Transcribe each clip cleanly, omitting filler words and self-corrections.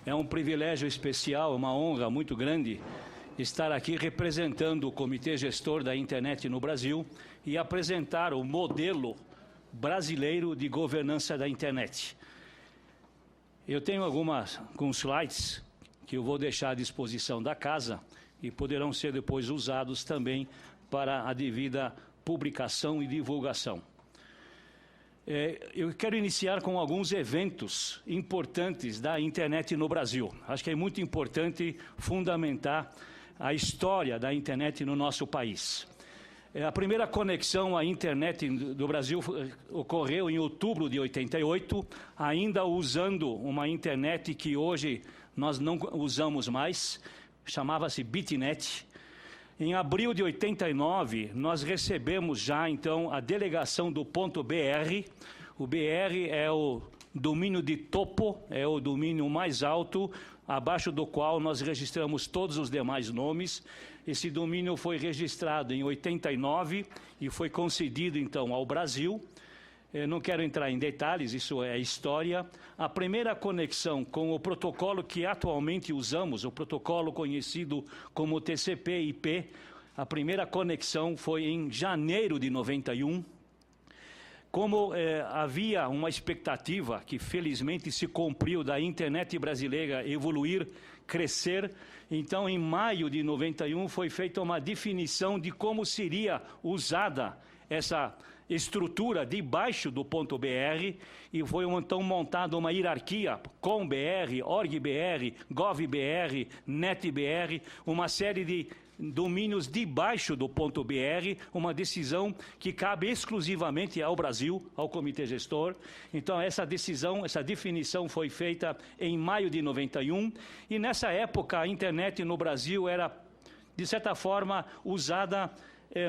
É um privilégio especial, uma honra muito grande estar aqui representando o Comitê Gestor da Internet no Brasil e apresentar o modelo brasileiro de governança da internet. Eu tenho alguns slides que eu vou deixar à disposição da casa e poderão ser depois usados também para a devida publicação e divulgação. Eu quero iniciar com alguns eventos importantes da internet no Brasil. Acho que é muito importante fundamentar a história da internet no nosso país. A primeira conexão à internet do Brasil ocorreu em outubro de 88, ainda usando uma internet que hoje nós não usamos mais, chamava-se Bitnet. Em abril de 89, nós recebemos já, então, a delegação do .br. O BR é o domínio de topo, é o domínio mais alto, abaixo do qual nós registramos todos os demais nomes. Esse domínio foi registrado em 89 e foi concedido, então, ao Brasil. Eu não quero entrar em detalhes, isso é história. A primeira conexão com o protocolo que atualmente usamos, o protocolo conhecido como TCP/IP, a primeira conexão foi em janeiro de 91. Como havia uma expectativa que felizmente se cumpriu da internet brasileira evoluir, crescer, então em maio de 91 foi feita uma definição de como seria usada essa estrutura debaixo do .br e foi então montada uma hierarquia com BR, org.br, gov.br, net.br, uma série de domínios debaixo do .br, uma decisão que cabe exclusivamente ao Brasil, ao Comitê Gestor. Então essa decisão, essa definição foi feita em maio de 91 e nessa época a internet no Brasil era, de certa forma, usada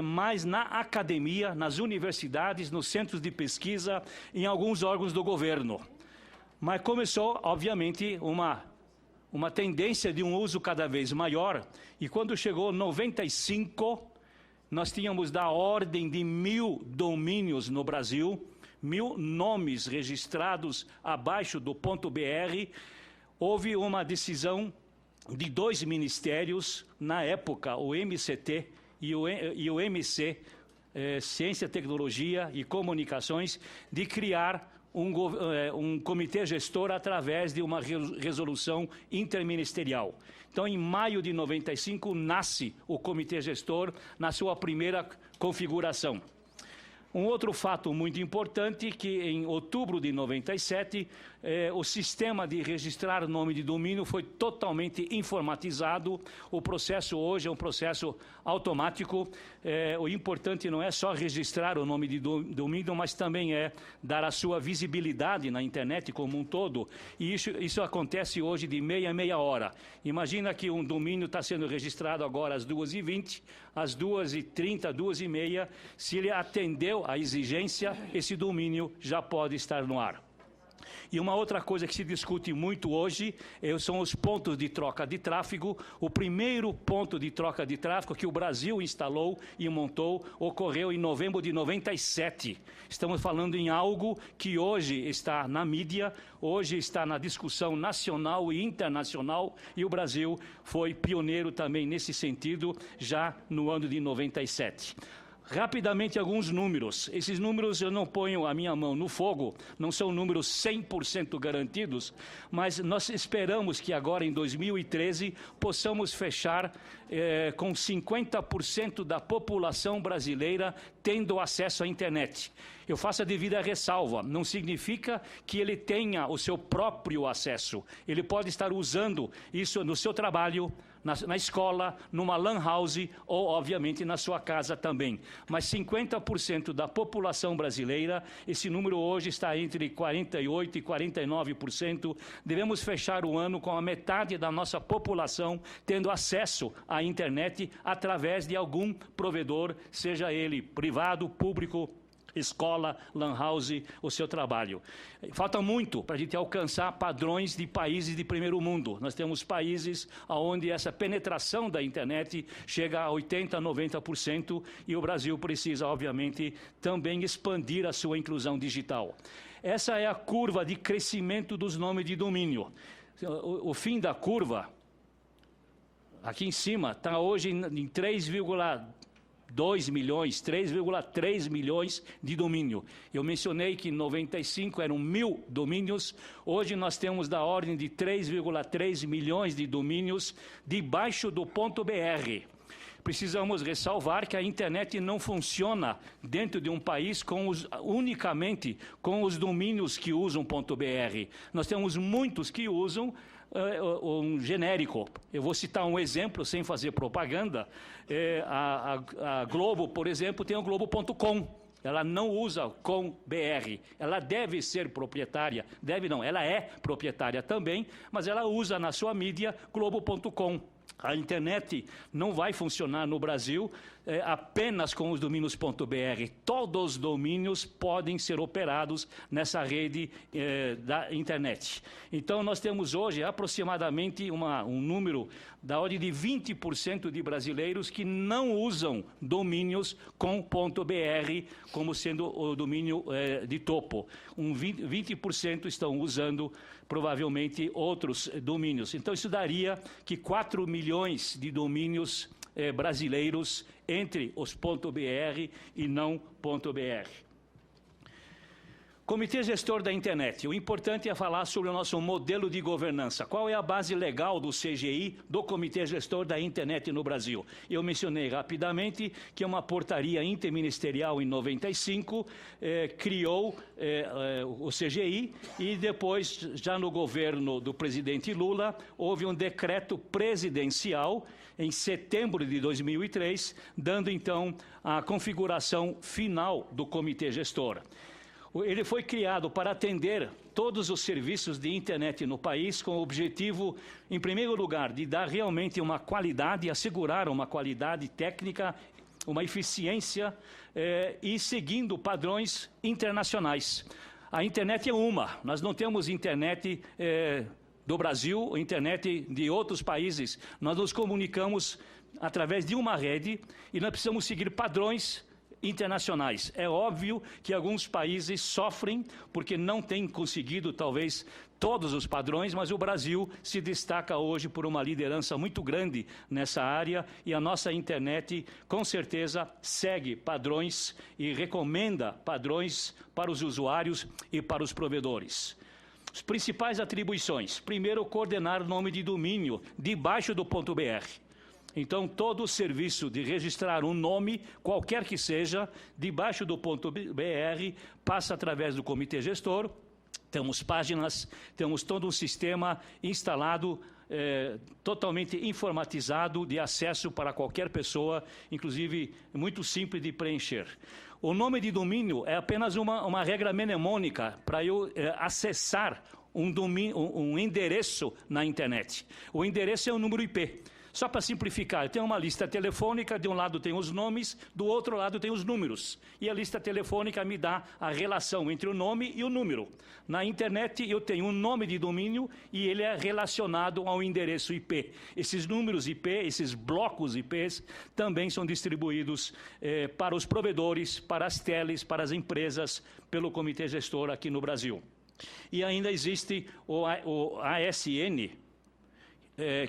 mais na academia, nas universidades, nos centros de pesquisa, em alguns órgãos do governo. Mas começou, obviamente, uma tendência de um uso cada vez maior, e quando chegou 95, nós tínhamos da ordem de 1.000 domínios no Brasil, 1.000 nomes registrados abaixo do .br. Houve uma decisão de 2 ministérios, na época, o MCT, e o MC, Ciência, Tecnologia e Comunicações, de criar um comitê gestor através de uma resolução interministerial. Então, em maio de 95, nasce o comitê gestor na sua primeira configuração. Um outro fato muito importante que em outubro de 97, o sistema de registrar nome de domínio foi totalmente informatizado. O processo hoje é um processo automático. O importante não é só registrar o nome de domínio, mas também é dar a sua visibilidade na internet como um todo. E isso acontece hoje de meia a meia hora. Imagina que um domínio está sendo registrado agora às 2h20, às 2h30, 2h30. Se ele atendeu à exigência, esse domínio já pode estar no ar. E uma outra coisa que se discute muito hoje são os pontos de troca de tráfego. O primeiro ponto de troca de tráfego que o Brasil instalou e montou ocorreu em novembro de 97. Estamos falando em algo que hoje está na mídia, hoje está na discussão nacional e internacional, e o Brasil foi pioneiro também nesse sentido já no ano de 97. Rapidamente, alguns números. Esses números eu não ponho a minha mão no fogo, não são números 100% garantidos, mas nós esperamos que agora, em 2013, possamos fechar com 50% da população brasileira tendo acesso à internet. Eu faço a devida ressalva, não significa que ele tenha o seu próprio acesso. Ele pode estar usando isso no seu trabalho, na escola, numa lan house ou, obviamente, na sua casa também. Mas 50% da população brasileira, esse número hoje está entre 48% e 49%. Devemos fechar o ano com a metade da nossa população tendo acesso à internet através de algum provedor, seja ele privado, público, escola, lan house, o seu trabalho. Falta muito para a gente alcançar padrões de países de primeiro mundo. Nós temos países onde essa penetração da internet chega a 80%, 90%, e o Brasil precisa, obviamente, também expandir a sua inclusão digital. Essa é a curva de crescimento dos nomes de domínio. o fim da curva, aqui em cima, está hoje em 3,2 milhões, 3,3 milhões de domínio. Eu mencionei que em 95 eram 1.000 domínios, hoje nós temos da ordem de 3,3 milhões de domínios debaixo do .br. Precisamos ressalvar que a internet não funciona dentro de um país unicamente com os domínios que usam .br. Nós temos muitos que usam um genérico. Eu vou citar um exemplo, sem fazer propaganda. A Globo, por exemplo, tem o Globo.com. Ela não usa com BR. Ela deve ser proprietária. Deve não, ela é proprietária também, mas ela usa na sua mídia Globo.com. A internet não vai funcionar no Brasil apenas com os domínios .br. Todos os domínios podem ser operados nessa rede da internet. Então, nós temos hoje aproximadamente um número da ordem de 20% de brasileiros que não usam domínios com .br como sendo o domínio de topo. 20% estão usando provavelmente outros domínios. Então, isso daria que 4 milhões de domínios brasileiros entre os .br e não .br. Comitê Gestor da Internet. O importante é falar sobre o nosso modelo de governança. Qual é a base legal do CGI, do Comitê Gestor da Internet no Brasil? Eu mencionei rapidamente que uma portaria interministerial em 95 criou o CGI e depois, já no governo do presidente Lula, houve um decreto presidencial em setembro de 2003, dando então a configuração final do Comitê Gestor. Ele foi criado para atender todos os serviços de internet no país com o objetivo, em primeiro lugar, de dar realmente uma qualidade, assegurar uma qualidade técnica, uma eficiência e seguindo padrões internacionais. A internet é nós não temos internet do Brasil, internet de outros países. Nós nos comunicamos através de uma rede e nós precisamos seguir padrões internacionais. É óbvio que alguns países sofrem porque não têm conseguido, talvez, todos os padrões, mas o Brasil se destaca hoje por uma liderança muito grande nessa área e a nossa internet, com certeza, segue padrões e recomenda padrões para os usuários e para os provedores. As principais atribuições. Primeiro, coordenar o nome de domínio debaixo do .br. Então, todo o serviço de registrar um nome, qualquer que seja, debaixo do .br, passa através do Comitê Gestor. Temos páginas, temos todo um sistema instalado, totalmente informatizado, de acesso para qualquer pessoa, inclusive muito simples de preencher. O nome de domínio é apenas uma regra mnemônica para eu acessar um endereço na internet. O endereço é o número IP. Só para simplificar, tem uma lista telefônica, de um lado tem os nomes, do outro lado tem os números. E a lista telefônica me dá a relação entre o nome e o número. Na internet eu tenho um nome de domínio e ele é relacionado ao endereço IP. Esses números IP, esses blocos IPs, também são distribuídos para os provedores, para as teles, para as empresas, pelo Comitê Gestor aqui no Brasil. E ainda existe o ASN,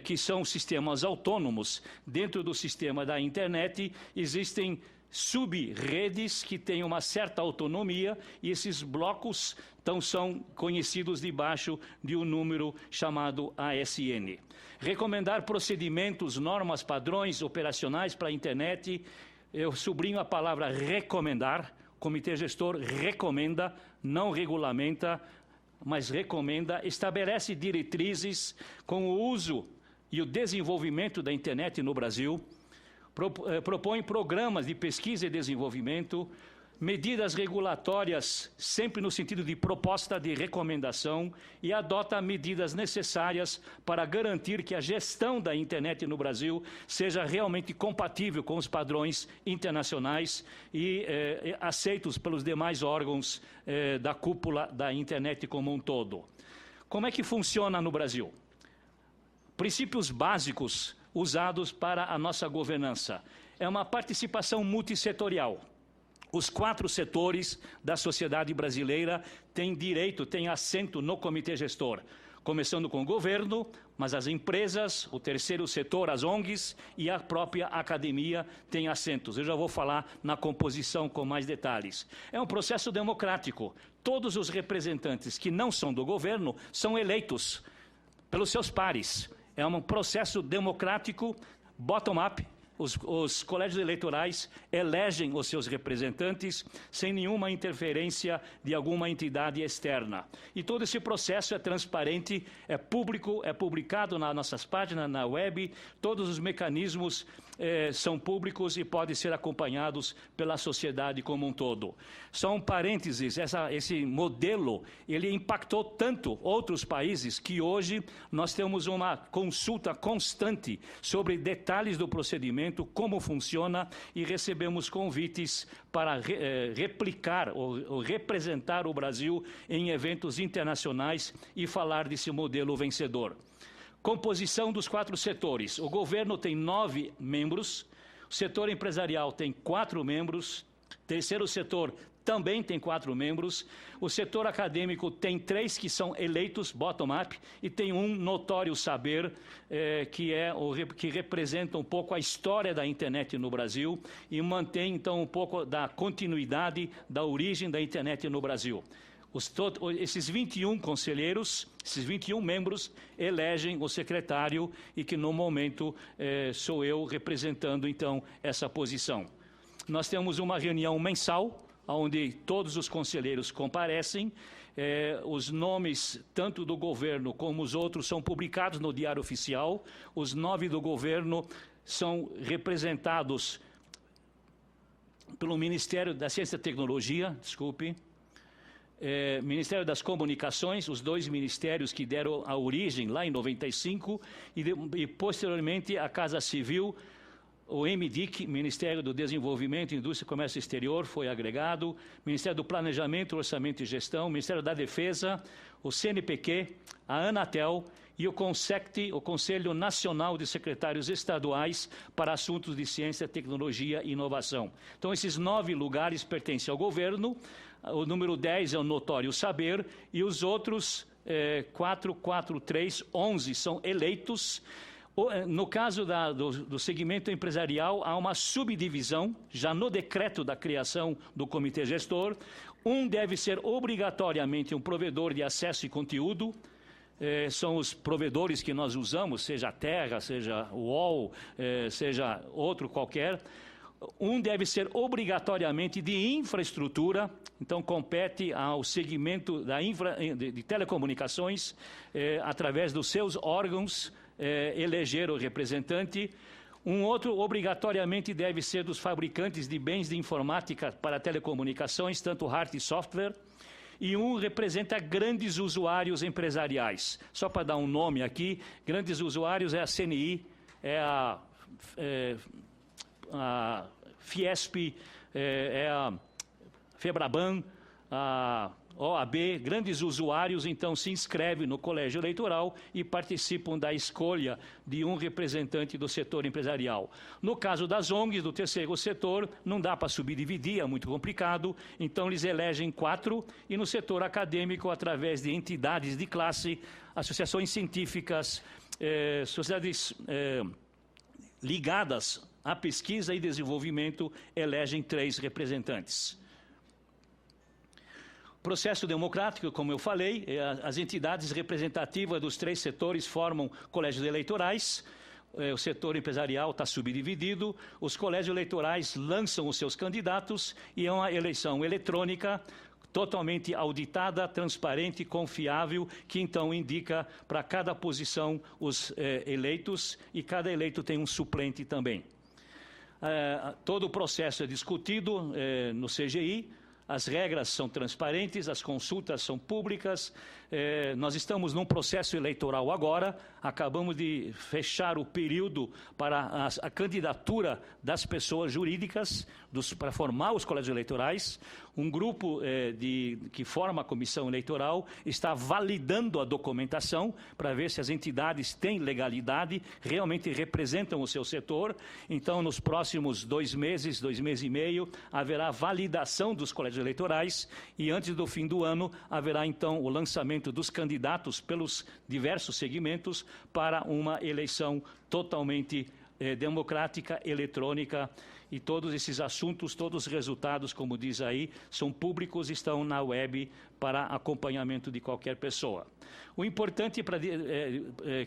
que são sistemas autônomos. Dentro do sistema da internet existem sub-redes que têm uma certa autonomia e esses blocos são conhecidos debaixo de um número chamado ASN. Recomendar procedimentos, normas, padrões operacionais para a internet. Eu sublinho a palavra recomendar. O Comitê Gestor recomenda, não regulamenta, mas recomenda, estabelece diretrizes com o uso e o desenvolvimento da internet no Brasil, propõe programas de pesquisa e desenvolvimento, medidas regulatórias sempre no sentido de proposta de recomendação e adota medidas necessárias para garantir que a gestão da internet no Brasil seja realmente compatível com os padrões internacionais e aceitos pelos demais órgãos da cúpula da internet como um todo. Como é que funciona no Brasil? Princípios básicos usados para a nossa governança. É uma participação multissetorial. Os 4 setores da sociedade brasileira têm direito, têm assento no Comitê Gestor. começando com o governo, mas as empresas, o terceiro setor, as ONGs e a própria academia têm assentos. Eu já vou falar na composição com mais detalhes. É um processo democrático. Todos os representantes que não são do governo são eleitos pelos seus pares. É um processo democrático, bottom-up. Os colégios eleitorais elegem os seus representantes sem nenhuma interferência de alguma entidade externa. E todo esse processo é transparente, é público, é publicado nas nossas páginas, na web, todos os mecanismos são públicos e podem ser acompanhados pela sociedade como um todo. Só um parênteses, esse modelo, ele impactou tanto outros países que hoje nós temos uma consulta constante sobre detalhes do procedimento, como funciona, e recebemos convites para replicar ou representar o Brasil em eventos internacionais e falar desse modelo vencedor. Composição dos 4 setores. O governo tem 9 membros, o setor empresarial tem 4 membros, terceiro setor também tem 4 membros, o setor acadêmico tem 3 que são eleitos bottom-up e tem um notório saber que representa um pouco a história da internet no Brasil e mantém então um pouco da continuidade da origem da internet no Brasil. Esses 21 conselheiros, esses 21 membros, elegem o secretário e que, no momento, sou eu representando, então, essa posição. Nós temos uma reunião mensal, onde todos os conselheiros comparecem. Os nomes, tanto do governo como os outros, são publicados no Diário Oficial. Os 9 do governo são representados pelo Ministério da Ciência e Tecnologia, Ministério das Comunicações, os 2 ministérios que deram a origem lá em 95, e posteriormente a Casa Civil, o MDIC, Ministério do Desenvolvimento, Indústria e Comércio Exterior, foi agregado, Ministério do Planejamento, Orçamento e Gestão, Ministério da Defesa, o CNPq, a Anatel e o CONSECT, o Conselho Nacional de Secretários Estaduais para Assuntos de Ciência, Tecnologia e Inovação. Então, esses 9 lugares pertencem ao governo. O número 10 é o notório saber, e os outros 4, 3, 11 são eleitos. No caso do segmento empresarial, há uma subdivisão, já no decreto da criação do comitê gestor. Um deve ser obrigatoriamente um provedor de acesso e conteúdo. São os provedores que nós usamos, seja a Terra, seja o UOL, seja outro qualquer. Um deve ser obrigatoriamente de infraestrutura, então compete ao segmento de telecomunicações, através dos seus órgãos, eleger o representante. Um outro obrigatoriamente deve ser dos fabricantes de bens de informática para telecomunicações, tanto hardware e software. E um representa grandes usuários empresariais. Só para dar um nome aqui, grandes usuários é a CNI, é a Fiesp, é a Febraban, a OAB. Grandes usuários, então, se inscrevem no colégio eleitoral e participam da escolha de um representante do setor empresarial. No caso das ONGs, do terceiro setor, não dá para subdividir, é muito complicado, então eles elegem 4, e no setor acadêmico, através de entidades de classe, associações científicas, sociedades ligadas à pesquisa e desenvolvimento, elegem 3 representantes. Processo democrático, como eu falei, as entidades representativas dos 3 setores formam colégios eleitorais. O setor empresarial está subdividido, os colégios eleitorais lançam os seus candidatos e é uma eleição eletrônica, totalmente auditada, transparente, confiável, que então indica para cada posição os eleitos, e cada eleito tem um suplente também. Todo o processo é discutido no CGI. As regras são transparentes, as consultas são públicas. Nós estamos num processo eleitoral agora, acabamos de fechar o período para a candidatura das pessoas jurídicas, para formar os colégios eleitorais. Um grupo que forma a comissão eleitoral está validando a documentação para ver se as entidades têm legalidade, realmente representam o seu setor. Então, nos próximos 2 meses, 2 meses e meio, haverá validação dos colégios eleitorais e antes do fim do ano haverá então o lançamento acompanhamento dos candidatos pelos diversos segmentos para uma eleição totalmente democrática, eletrônica, e todos esses assuntos, todos os resultados, como diz aí, são públicos e estão na web para acompanhamento de qualquer pessoa. O importante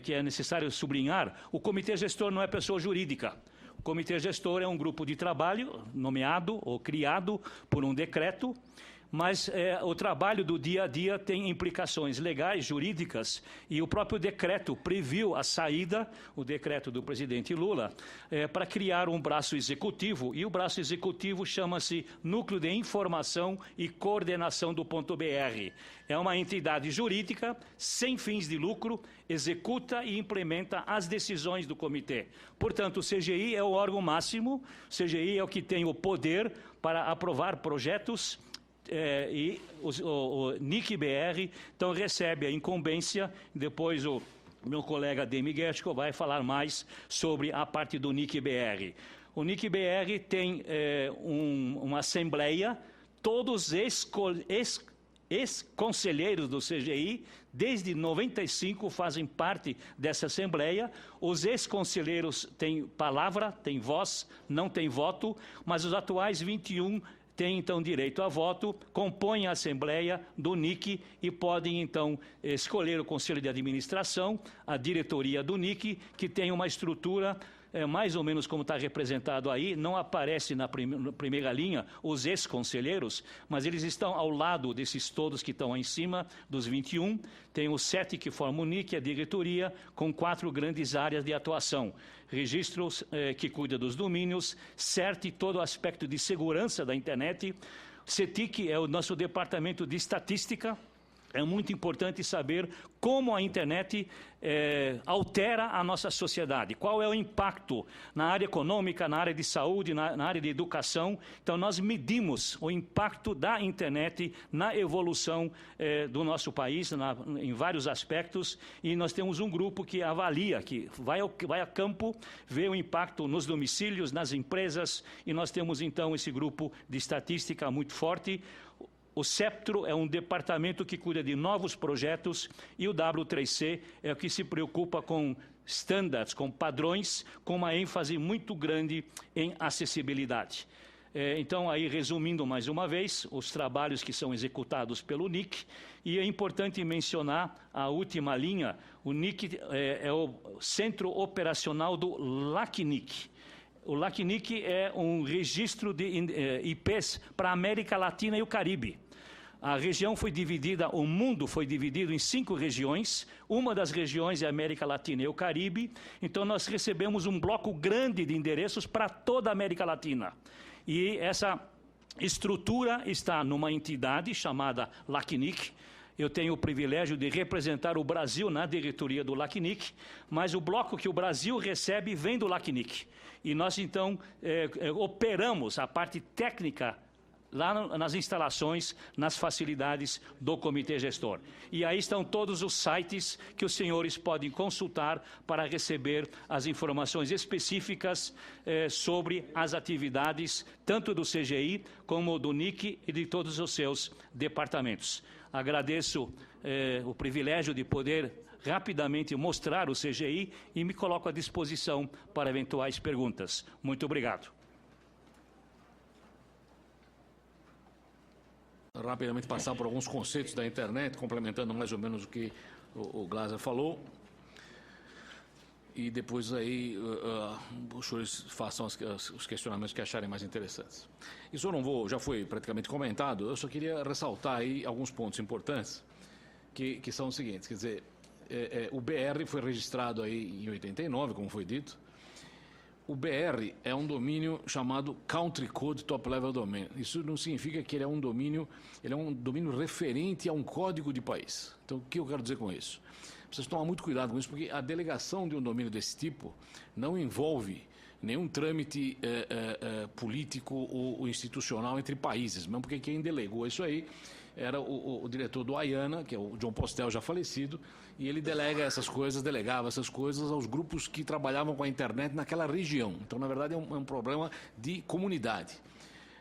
que é necessário sublinhar, o comitê gestor não é pessoa jurídica. O comitê gestor é um grupo de trabalho nomeado ou criado por um decreto, mas o trabalho do dia a dia tem implicações legais, jurídicas, e o próprio decreto previu a saída, o decreto do presidente Lula, para criar um braço executivo, e o braço executivo chama-se Núcleo de Informação e Coordenação do .br. É uma entidade jurídica, sem fins de lucro, executa e implementa as decisões do comitê. Portanto, o CGI é o órgão máximo, o CGI é o que tem o poder para aprovar projetos, e o NIC-BR, então, recebe a incumbência. Depois o meu colega Demi Gershko vai falar mais sobre a parte do NIC-BR. O NIC-BR tem uma assembleia, todos ex-conselheiros do CGI, desde 95, fazem parte dessa assembleia. Os ex-conselheiros têm palavra, têm voz, não têm voto, mas os atuais 21 têm, então, direito a voto, compõem a Assembleia do NIC e podem, então, escolher o Conselho de Administração, a diretoria do NIC, que tem uma estrutura mais ou menos como está representado aí. Não aparece na primeira linha os ex-conselheiros, mas eles estão ao lado desses todos que estão aí em cima, dos 21. Tem os 7 que formam o NIC, a diretoria, com 4 grandes áreas de atuação. Registros, que cuida dos domínios, CERT, todo o aspecto de segurança da internet. CETIC é o nosso departamento de estatística. É muito importante saber como a internet altera a nossa sociedade, qual é o impacto na área econômica, na área de saúde, na área de educação. Então, nós medimos o impacto da internet na evolução do nosso país, em vários aspectos, e nós temos um grupo que avalia, que vai a campo, vê o impacto nos domicílios, nas empresas, e nós temos, então, esse grupo de estatística muito forte. O CEPTRO é um departamento que cuida de novos projetos, e o W3C é o que se preocupa com standards, com padrões, com uma ênfase muito grande em acessibilidade. Então, aí, resumindo mais uma vez, os trabalhos que são executados pelo NIC, e é importante mencionar a última linha. O NIC é o centro operacional do LACNIC. O LACNIC é um registro de IPs para a América Latina e o Caribe. A região foi dividida, o mundo foi dividido em 5 regiões. Uma das regiões é a América Latina e o Caribe. Então, nós recebemos um bloco grande de endereços para toda a América Latina. E essa estrutura está numa entidade chamada LACNIC. Eu tenho o privilégio de representar o Brasil na diretoria do LACNIC, mas o bloco que o Brasil recebe vem do LACNIC. E nós, então, operamos a parte técnica lá nas instalações, nas facilidades do comitê gestor. E aí estão todos os sites que os senhores podem consultar para receber as informações específicas sobre as atividades, tanto do CGI como do NIC e de todos os seus departamentos. Agradeço o privilégio de poder rapidamente mostrar o CGI e me coloco à disposição para eventuais perguntas. Muito obrigado. Rapidamente passar por alguns conceitos da internet, complementando mais ou menos o que o Glaser falou. E depois aí os senhores façam os questionamentos que acharem mais interessantes. Isso eu não vou, já foi praticamente comentado, eu só queria ressaltar aí alguns pontos importantes, que são os seguintes. Quer dizer, o BR foi registrado aí em 89, como foi dito. O BR é um domínio chamado Country Code Top Level Domain. Isso não significa que ele é um domínio referente a um código de país. Então, o que eu quero dizer com isso? Vocês tomar muito cuidado com isso, porque a delegação de um domínio desse tipo não envolve nenhum trâmite político ou institucional entre países, mesmo porque quem delegou isso aí era o diretor do IANA, que é o John Postel, já falecido, e ele delegava essas coisas aos grupos que trabalhavam com a internet naquela região. Então, na verdade, é um problema de comunidade.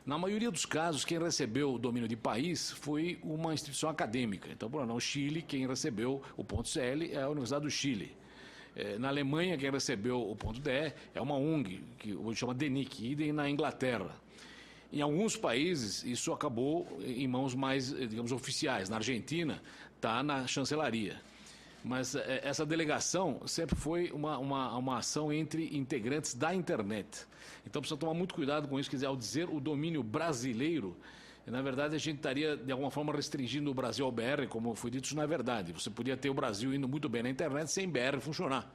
Na maioria dos casos, quem recebeu o domínio de país foi uma instituição acadêmica. Então, por exemplo, no Chile, quem recebeu o .cl é a Universidade do Chile. Na Alemanha, quem recebeu o .de é uma ONG, que hoje chama DENIC, idem na Inglaterra. Em alguns países, isso acabou em mãos mais, digamos, oficiais. Na Argentina, está na chancelaria. Mas essa delegação sempre foi uma ação entre integrantes da internet. Então precisa tomar muito cuidado com isso, quer dizer, ao dizer o domínio brasileiro, na verdade a gente estaria de alguma forma restringindo o Brasil ao BR, como foi dito, isso não é verdade. Você podia ter o Brasil indo muito bem na internet sem BR funcionar.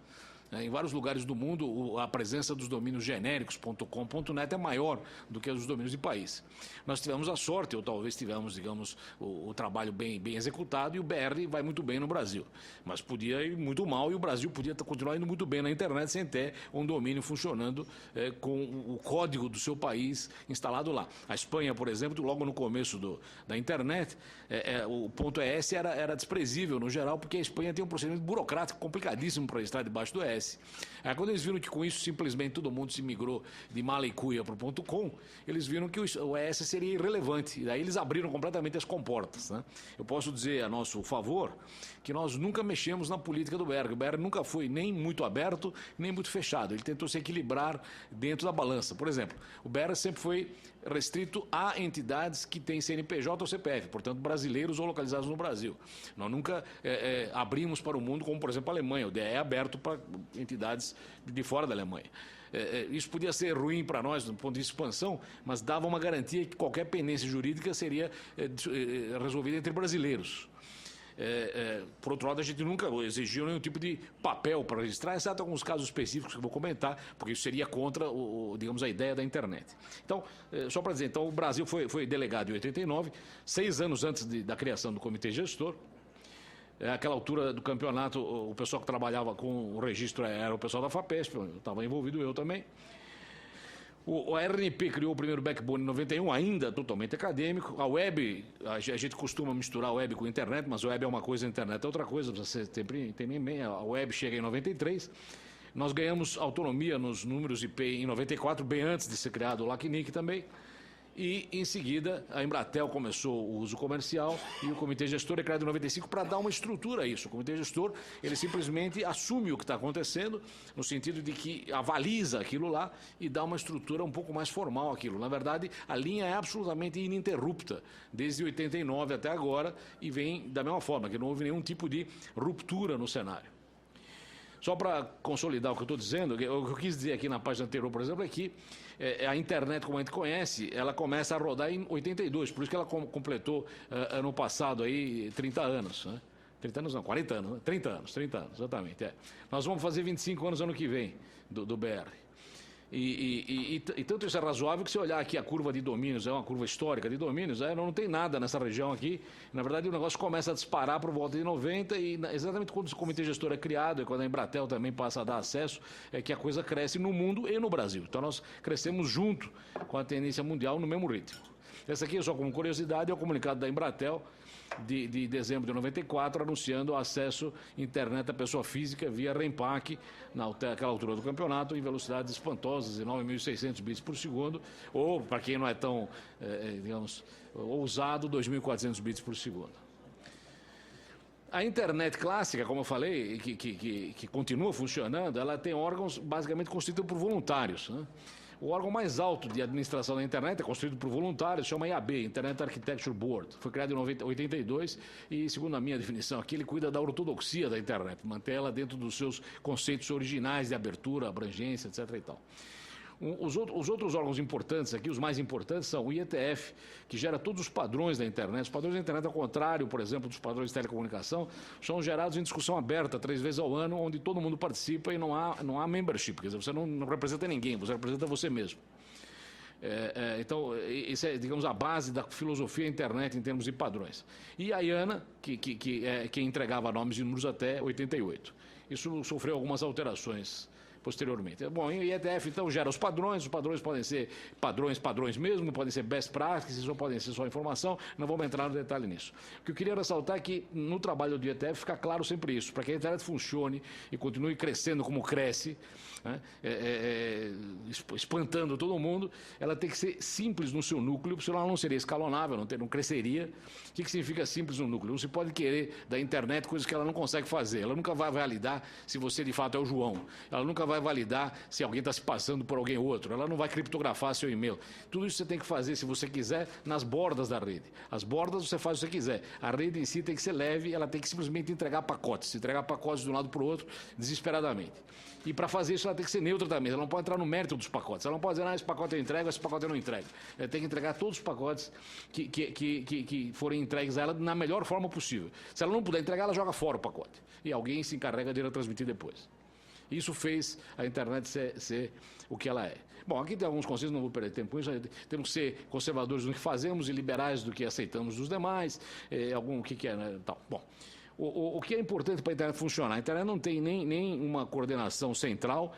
Em vários lugares do mundo, a presença dos domínios genéricos .com.net é maior do que a dos domínios de país. Nós tivemos a sorte, ou talvez tivemos, digamos, o trabalho bem executado, e o BR vai muito bem no Brasil. Mas podia ir muito mal, e o Brasil podia continuar indo muito bem na internet sem ter um domínio funcionando com o código do seu país instalado lá. A Espanha, por exemplo, logo no começo da internet, o .es era desprezível no geral, porque a Espanha tem um procedimento burocrático complicadíssimo para estar debaixo do ES. Aí, quando eles viram que com isso simplesmente todo mundo se migrou de mala e cuia para o .com, eles viram que o ES seria irrelevante. E daí eles abriram completamente as comportas, né? Eu posso dizer a nosso favor que nós nunca mexemos na política do BR. O BR nunca foi nem muito aberto, nem muito fechado. Ele tentou se equilibrar dentro da balança. Por exemplo, o BR sempre foi restrito a entidades que têm CNPJ ou CPF, portanto, brasileiros ou localizados no Brasil. Nós nunca abrimos para o mundo, como, por exemplo, a Alemanha. O DE é aberto para entidades de fora da Alemanha. Isso podia ser ruim para nós, do ponto de vista de expansão, mas dava uma garantia que qualquer pendência jurídica seria resolvida entre brasileiros. Por outro lado, a gente nunca exigiu nenhum tipo de papel para registrar, exceto alguns casos específicos que eu vou comentar, porque isso seria contra, digamos, a ideia da internet. Então, só para dizer, então, o Brasil foi delegado em 89, 6 anos antes da criação do Comitê Gestor. Naquela altura do campeonato, o pessoal que trabalhava com o registro era o pessoal da FAPESP, estava envolvido eu também. A RNP criou o primeiro backbone em 91, ainda totalmente acadêmico. A web, a gente costuma misturar a web com a internet, mas a web é uma coisa, a internet é outra coisa, você sempre tem bem. A web chega em 93. Nós ganhamos autonomia nos números IP em 94, bem antes de ser criado o LACNIC também. E, em seguida, a Embratel começou o uso comercial e o Comitê Gestor é criado em 95 para dar uma estrutura a isso. O Comitê Gestor, ele simplesmente assume o que está acontecendo, no sentido de que avaliza aquilo lá e dá uma estrutura um pouco mais formal àquilo. Na verdade, a linha é absolutamente ininterrupta, desde 89 até agora, e vem da mesma forma, que não houve nenhum tipo de ruptura no cenário. Só para consolidar o que eu estou dizendo, o que eu quis dizer aqui na página anterior, por exemplo, é que a internet, como a gente conhece, ela começa a rodar em 82, por isso que ela completou ano passado aí 30 anos, né? 30 anos não, 40 anos, né? 30 anos, exatamente. Nós vamos fazer 25 anos ano que vem do BR. E tanto isso é razoável que se olhar aqui a curva de domínios, é uma curva histórica de domínios, não tem nada nessa região aqui. Na verdade, o negócio começa a disparar por volta de 90 e exatamente quando o Comitê Gestor é criado e quando a Embratel também passa a dar acesso, é que a coisa cresce no mundo e no Brasil. Então nós crescemos junto com a tendência mundial no mesmo ritmo. Essa aqui, só como curiosidade, é o comunicado da Embratel de dezembro de 94, anunciando o acesso à internet da pessoa física via REMPAC, naquela altura do campeonato, em velocidades espantosas, de 9.600 bits por segundo, ou, para quem não é tão, digamos, ousado, 2.400 bits por segundo. A internet clássica, como eu falei, que continua funcionando, ela tem órgãos basicamente constituídos por voluntários, né? O órgão mais alto de administração da internet é construído por voluntários, chama IAB, Internet Architecture Board. Foi criado em 82 e, segundo a minha definição aqui, ele cuida da ortodoxia da internet, mantém ela dentro dos seus conceitos originais de abertura, abrangência, etc. e tal. Os outros órgãos importantes aqui, os mais importantes, são o IETF, que gera todos os padrões da internet. Os padrões da internet, ao contrário, por exemplo, dos padrões de telecomunicação, são gerados em discussão aberta 3 vezes ao ano, onde todo mundo participa e não há membership. Quer dizer, você não representa ninguém, você representa você mesmo. Então, isso é, digamos, a base da filosofia internet em termos de padrões. E a IANA, que entregava nomes e números até 88. Isso sofreu algumas alterações posteriormente. Bom, e o IETF, então, gera os padrões podem ser padrões mesmo, podem ser best practices ou podem ser só informação, não vamos entrar no detalhe nisso. O que eu queria ressaltar é que no trabalho do IETF fica claro sempre isso, para que a internet funcione e continue crescendo como cresce, né, espantando todo mundo, ela tem que ser simples no seu núcleo, senão ela não seria escalonável, não cresceria. O que significa simples no núcleo? Não se pode querer da internet coisas que ela não consegue fazer. Ela nunca vai validar se você de fato é o João. Ela nunca vai validar se alguém está se passando por alguém outro. Ela não vai criptografar seu e-mail. Tudo isso você tem que fazer, se você quiser, nas bordas da rede. As bordas você faz o que você quiser. A rede em si tem que ser leve, ela tem que simplesmente entregar pacotes de um lado para o outro, desesperadamente. E para fazer isso ela tem que ser neutra também, ela não pode entrar no mérito dos pacotes, ela não pode dizer, esse pacote eu entrego, esse pacote eu não entrego. Ela tem que entregar todos os pacotes que forem entregues a ela na melhor forma possível. Se ela não puder entregar, ela joga fora o pacote. E alguém se encarrega de ela transmitir depois. Isso fez a internet ser o que ela é. Bom, aqui tem alguns conceitos, não vou perder tempo com isso. Temos que ser conservadores no que fazemos e liberais do que aceitamos dos demais. O que é, né? Tal. Bom. O que é importante para a internet funcionar? A internet não tem nem uma coordenação central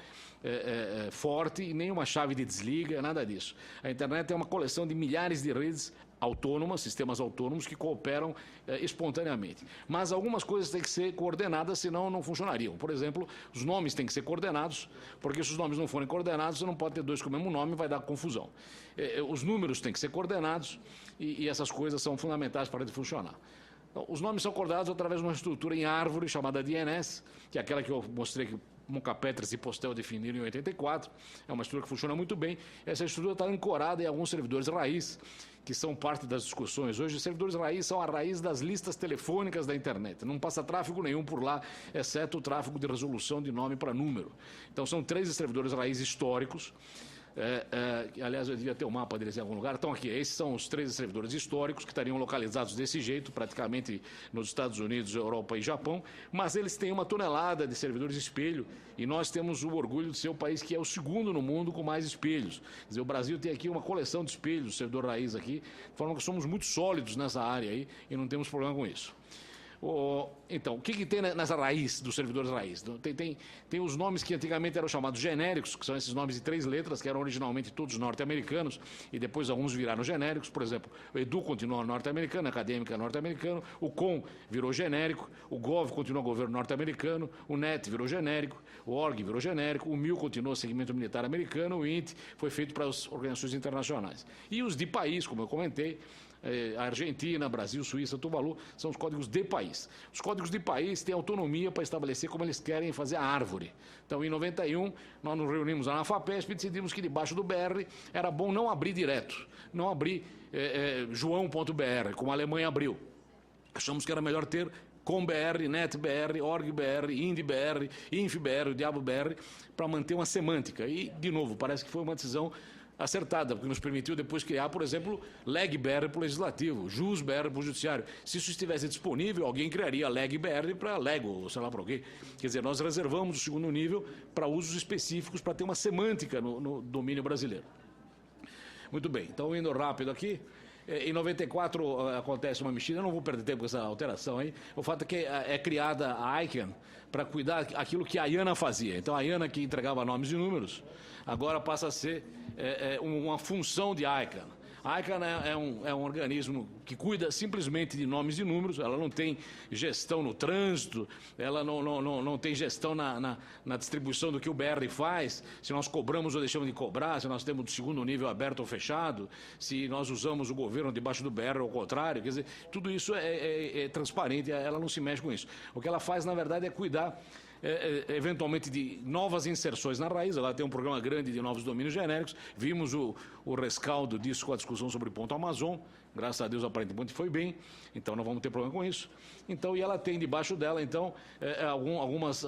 forte, nem uma chave de desliga, nada disso. A internet é uma coleção de milhares de redes autônomas, sistemas autônomos que cooperam espontaneamente. Mas algumas coisas têm que ser coordenadas, senão não funcionariam. Por exemplo, os nomes têm que ser coordenados, porque se os nomes não forem coordenados, você não pode ter dois com o mesmo nome, vai dar confusão. Os números têm que ser coordenados e essas coisas são fundamentais para ele funcionar. Então, os nomes são coordenados através de uma estrutura em árvore chamada DNS, que é aquela que eu mostrei que Monca Petras e Postel definiram em 84. É uma estrutura que funciona muito bem. Essa estrutura está ancorada em alguns servidores raiz, que são parte das discussões. Hoje, os servidores raiz são a raiz das listas telefônicas da internet. Não passa tráfego nenhum por lá, exceto o tráfego de resolução de nome para número. Então, são 13 servidores raiz históricos. Aliás, eu devia ter um mapa deles em algum lugar. Então, aqui, esses são os 13 servidores históricos que estariam localizados desse jeito, praticamente nos Estados Unidos, Europa e Japão, mas eles têm 1 tonelada de servidores espelho e nós temos o orgulho de ser o país que é o segundo no mundo com mais espelhos. Quer dizer, o Brasil tem aqui uma coleção de espelhos, servidor raiz aqui, de forma que somos muito sólidos nessa área aí e não temos problema com isso. Então, o que tem nessa raiz dos servidores raiz? Tem os nomes que antigamente eram chamados genéricos, que são esses nomes de 3 letras, que eram originalmente todos norte-americanos, e depois alguns viraram genéricos. Por exemplo, o Edu continua norte-americano, acadêmica norte-americano, o Com virou genérico, o Gov continua governo norte-americano, o NET virou genérico, o ORG virou genérico, o MIL continua segmento militar americano, o INT foi feito para as organizações internacionais. E os de país, como eu comentei, a Argentina, Brasil, Suíça, Tuvalu, são os códigos de país. Os códigos de país têm autonomia para estabelecer como eles querem fazer a árvore. Então, em 91, nós nos reunimos lá na FAPESP e decidimos que debaixo do BR era bom não abrir direto, não abrir joão.br, como a Alemanha abriu. Achamos que era melhor ter ComBR, NetBR, OrgBR, IndBR, InfBR, o DiaboBR, para manter uma semântica. E, de novo, parece que foi uma decisão acertada, porque nos permitiu depois criar, por exemplo, LegBR para o Legislativo, JusBR para o Judiciário. Se isso estivesse disponível, alguém criaria LegBR para Lego, ou sei lá para o quê. Quer dizer, nós reservamos o segundo nível para usos específicos, para ter uma semântica no domínio brasileiro. Muito bem, então indo rápido aqui. Em 94 acontece uma mexida, eu não vou perder tempo com essa alteração aí. O fato é que é criada a ICANN para cuidar aquilo que a IANA fazia. Então a IANA, que entregava nomes e números, agora passa a ser uma função de ICANN. A ICANN é um organismo que cuida simplesmente de nomes e números, ela não tem gestão no trânsito, ela não tem gestão na distribuição do que o BR faz, se nós cobramos ou deixamos de cobrar, se nós temos o segundo nível aberto ou fechado, se nós usamos o governo debaixo do BR ou ao contrário, quer dizer, tudo isso é transparente, ela não se mexe com isso. O que ela faz, na verdade, é cuidar eventualmente de novas inserções na raiz. Ela tem um programa grande de novos domínios genéricos. Vimos o rescaldo disso com a discussão sobre o ponto Amazon. Graças a Deus, aparentemente foi bem. Então, não vamos ter problema com isso. Então, e ela tem debaixo dela, então, algumas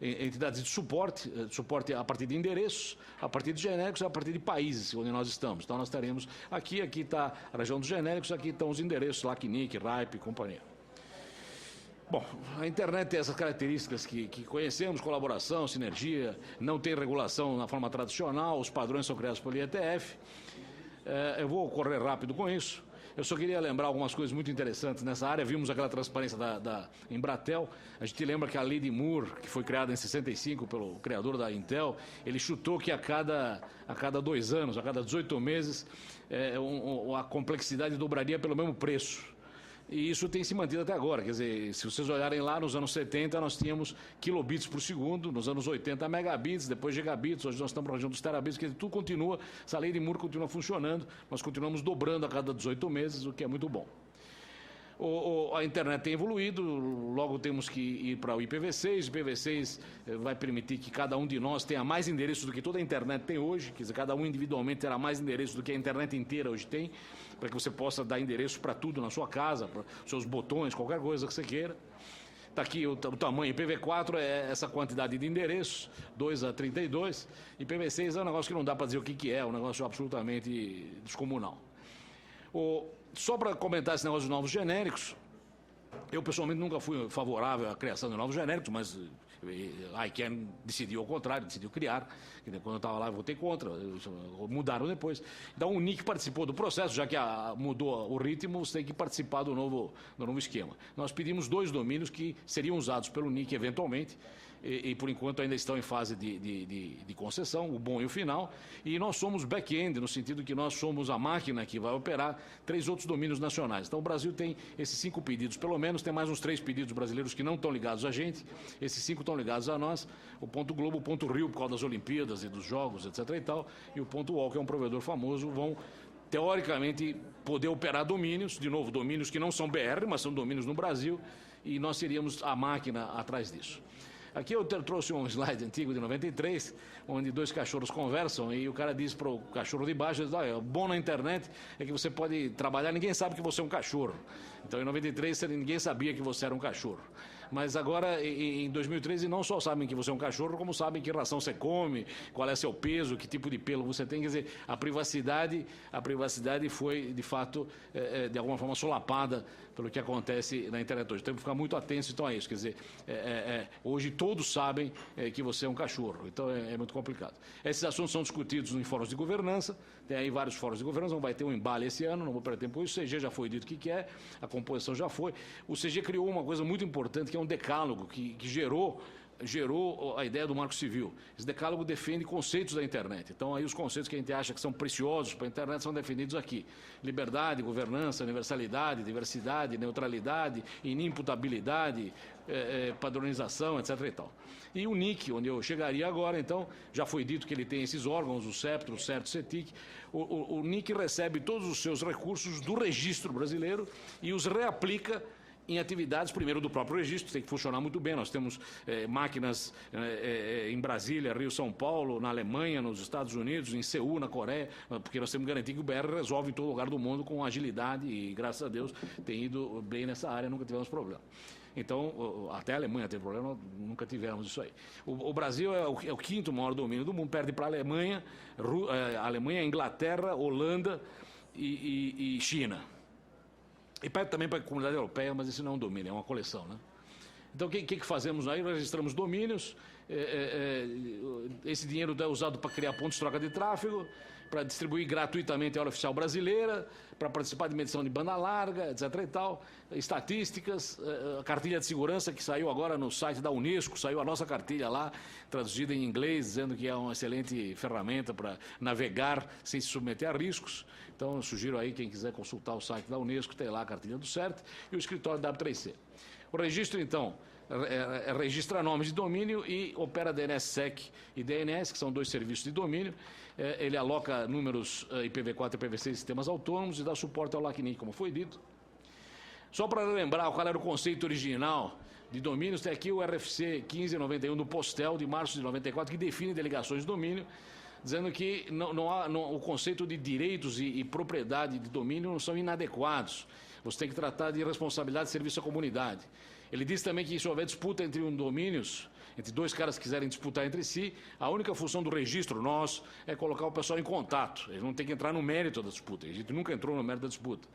entidades de suporte a partir de endereços, a partir de genéricos e a partir de países onde nós estamos. Então, nós teremos aqui está a região dos genéricos, aqui estão os endereços, LACNIC, RIPE e companhia. Bom, a internet tem essas características que conhecemos, colaboração, sinergia, não tem regulação na forma tradicional, os padrões são criados pelo IETF. Eu vou correr rápido com isso. Eu só queria lembrar algumas coisas muito interessantes nessa área. Vimos aquela transparência da Embratel. A gente lembra que a lei de Moore, que foi criada em 65 pelo criador da Intel, ele chutou que a cada 2 anos, a cada 18 meses, a complexidade dobraria pelo mesmo preço. E isso tem se mantido até agora. Quer dizer, se vocês olharem lá, nos anos 70 nós tínhamos kilobits por segundo, nos anos 80 megabits, depois gigabits, hoje nós estamos para a região dos terabits, quer dizer, tudo continua, essa lei de Moore continua funcionando, nós continuamos dobrando a cada 18 meses, o que é muito bom. A internet tem evoluído, logo temos que ir para o IPv6. O IPv6 vai permitir que cada um de nós tenha mais endereços do que toda a internet tem hoje, quer dizer, cada um individualmente terá mais endereços do que a internet inteira hoje tem, para que você possa dar endereço para tudo na sua casa, para seus botões, qualquer coisa que você queira. Está aqui o tamanho. IPv4 é essa quantidade de endereços, 2 a 32. IPv6 é um negócio que não dá para dizer o que é um negócio absolutamente descomunal. Só para comentar esse negócio dos novos genéricos, eu pessoalmente nunca fui favorável à criação de novos genéricos, mas a ICANN decidiu ao contrário, decidiu criar. Quando eu estava lá eu votei contra, mudaram depois. Então o NIC participou do processo, já que mudou o ritmo, você tem que participar do novo esquema. Nós pedimos 2 domínios que seriam usados pelo NIC eventualmente, e por enquanto ainda estão em fase de concessão, o bom e o final, e nós somos back-end, no sentido que nós somos a máquina que vai operar 3 outros domínios nacionais. Então o Brasil tem esses 5 pedidos, pelo menos, tem mais uns 3 pedidos brasileiros que não estão ligados a gente, esses 5 estão ligados a nós, o ponto Globo, o ponto Rio, por causa das Olimpíadas e dos Jogos, etc. e tal, e o ponto UOL, que é um provedor famoso, vão teoricamente poder operar domínios, de novo, domínios que não são BR, mas são domínios no Brasil, e nós seríamos a máquina atrás disso. Aqui eu trouxe um slide antigo de 93, onde 2 cachorros conversam e o cara diz para o cachorro de baixo, o bom na internet é que você pode trabalhar, ninguém sabe que você é um cachorro. Então em 93 ninguém sabia que você era um cachorro. Mas agora, em 2013, não só sabem que você é um cachorro, como sabem que ração você come, qual é seu peso, que tipo de pelo você tem. Quer dizer, a privacidade foi, de fato, de alguma forma solapada pelo que acontece na internet hoje. Temos que ficar muito atentos então a isso. Quer dizer, hoje todos sabem que você é um cachorro, então é muito complicado. Esses assuntos são discutidos em fóruns de governança, tem aí vários fóruns de governança, não vai ter um embalo esse ano, não vou perder tempo com isso. O CG já foi dito o que é, a composição já foi. O CG criou uma coisa muito importante, que é um decálogo que gerou a ideia do Marco Civil. Esse decálogo defende conceitos da internet. Então, aí os conceitos que a gente acha que são preciosos para a internet são definidos aqui. Liberdade, governança, universalidade, diversidade, neutralidade, inimputabilidade, padronização, etc. e tal. E o NIC, onde eu chegaria agora, então, já foi dito que ele tem esses órgãos, o CEPTRO, o CERT, o CETIC. O NIC recebe todos os seus recursos do registro brasileiro e os reaplica em atividades, primeiro, do próprio registro, tem que funcionar muito bem. Nós temos máquinas em Brasília, Rio, São Paulo, na Alemanha, nos Estados Unidos, em Seul, na Coreia, porque nós temos que garantir que o BR resolve em todo lugar do mundo com agilidade e, graças a Deus, tem ido bem nessa área, nunca tivemos problema. Então, até a Alemanha teve problema, nunca tivemos isso aí. O Brasil é o 5º maior domínio do mundo, perde para a Alemanha, Inglaterra, Holanda e China. E pede também para a comunidade europeia, mas isso não é um domínio, é uma coleção, né? Então, o que fazemos aí? Nós registramos domínios, esse dinheiro é usado para criar pontos de troca de tráfego, para distribuir gratuitamente a hora oficial brasileira, para participar de medição de banda larga, etc. e tal, estatísticas, a cartilha de segurança que saiu agora no site da Unesco, saiu a nossa cartilha lá, traduzida em inglês, dizendo que é uma excelente ferramenta para navegar sem se submeter a riscos. Então, eu sugiro aí, quem quiser consultar o site da Unesco, tem lá a cartilha do CERT e o escritório W3C. O registro, então, registra nomes de domínio e opera DNSSEC e DNS, que são 2 serviços de domínio. Ele aloca números IPv4 e IPv6 sistemas autônomos e dá suporte ao LACNIC, como foi dito. Só para lembrar qual era o conceito original de domínios, tem aqui o RFC 1591 do Postel, de março de 94, que define delegações de domínio, dizendo que o conceito de direitos e propriedade de domínio não são inadequados. Você tem que tratar de responsabilidade de serviço à comunidade. Ele diz também que se houver disputa entre domínios, entre 2 caras que quiserem disputar entre si, a única função do registro nosso é colocar o pessoal em contato. Eles não têm que entrar no mérito da disputa. A gente nunca entrou no mérito da disputa.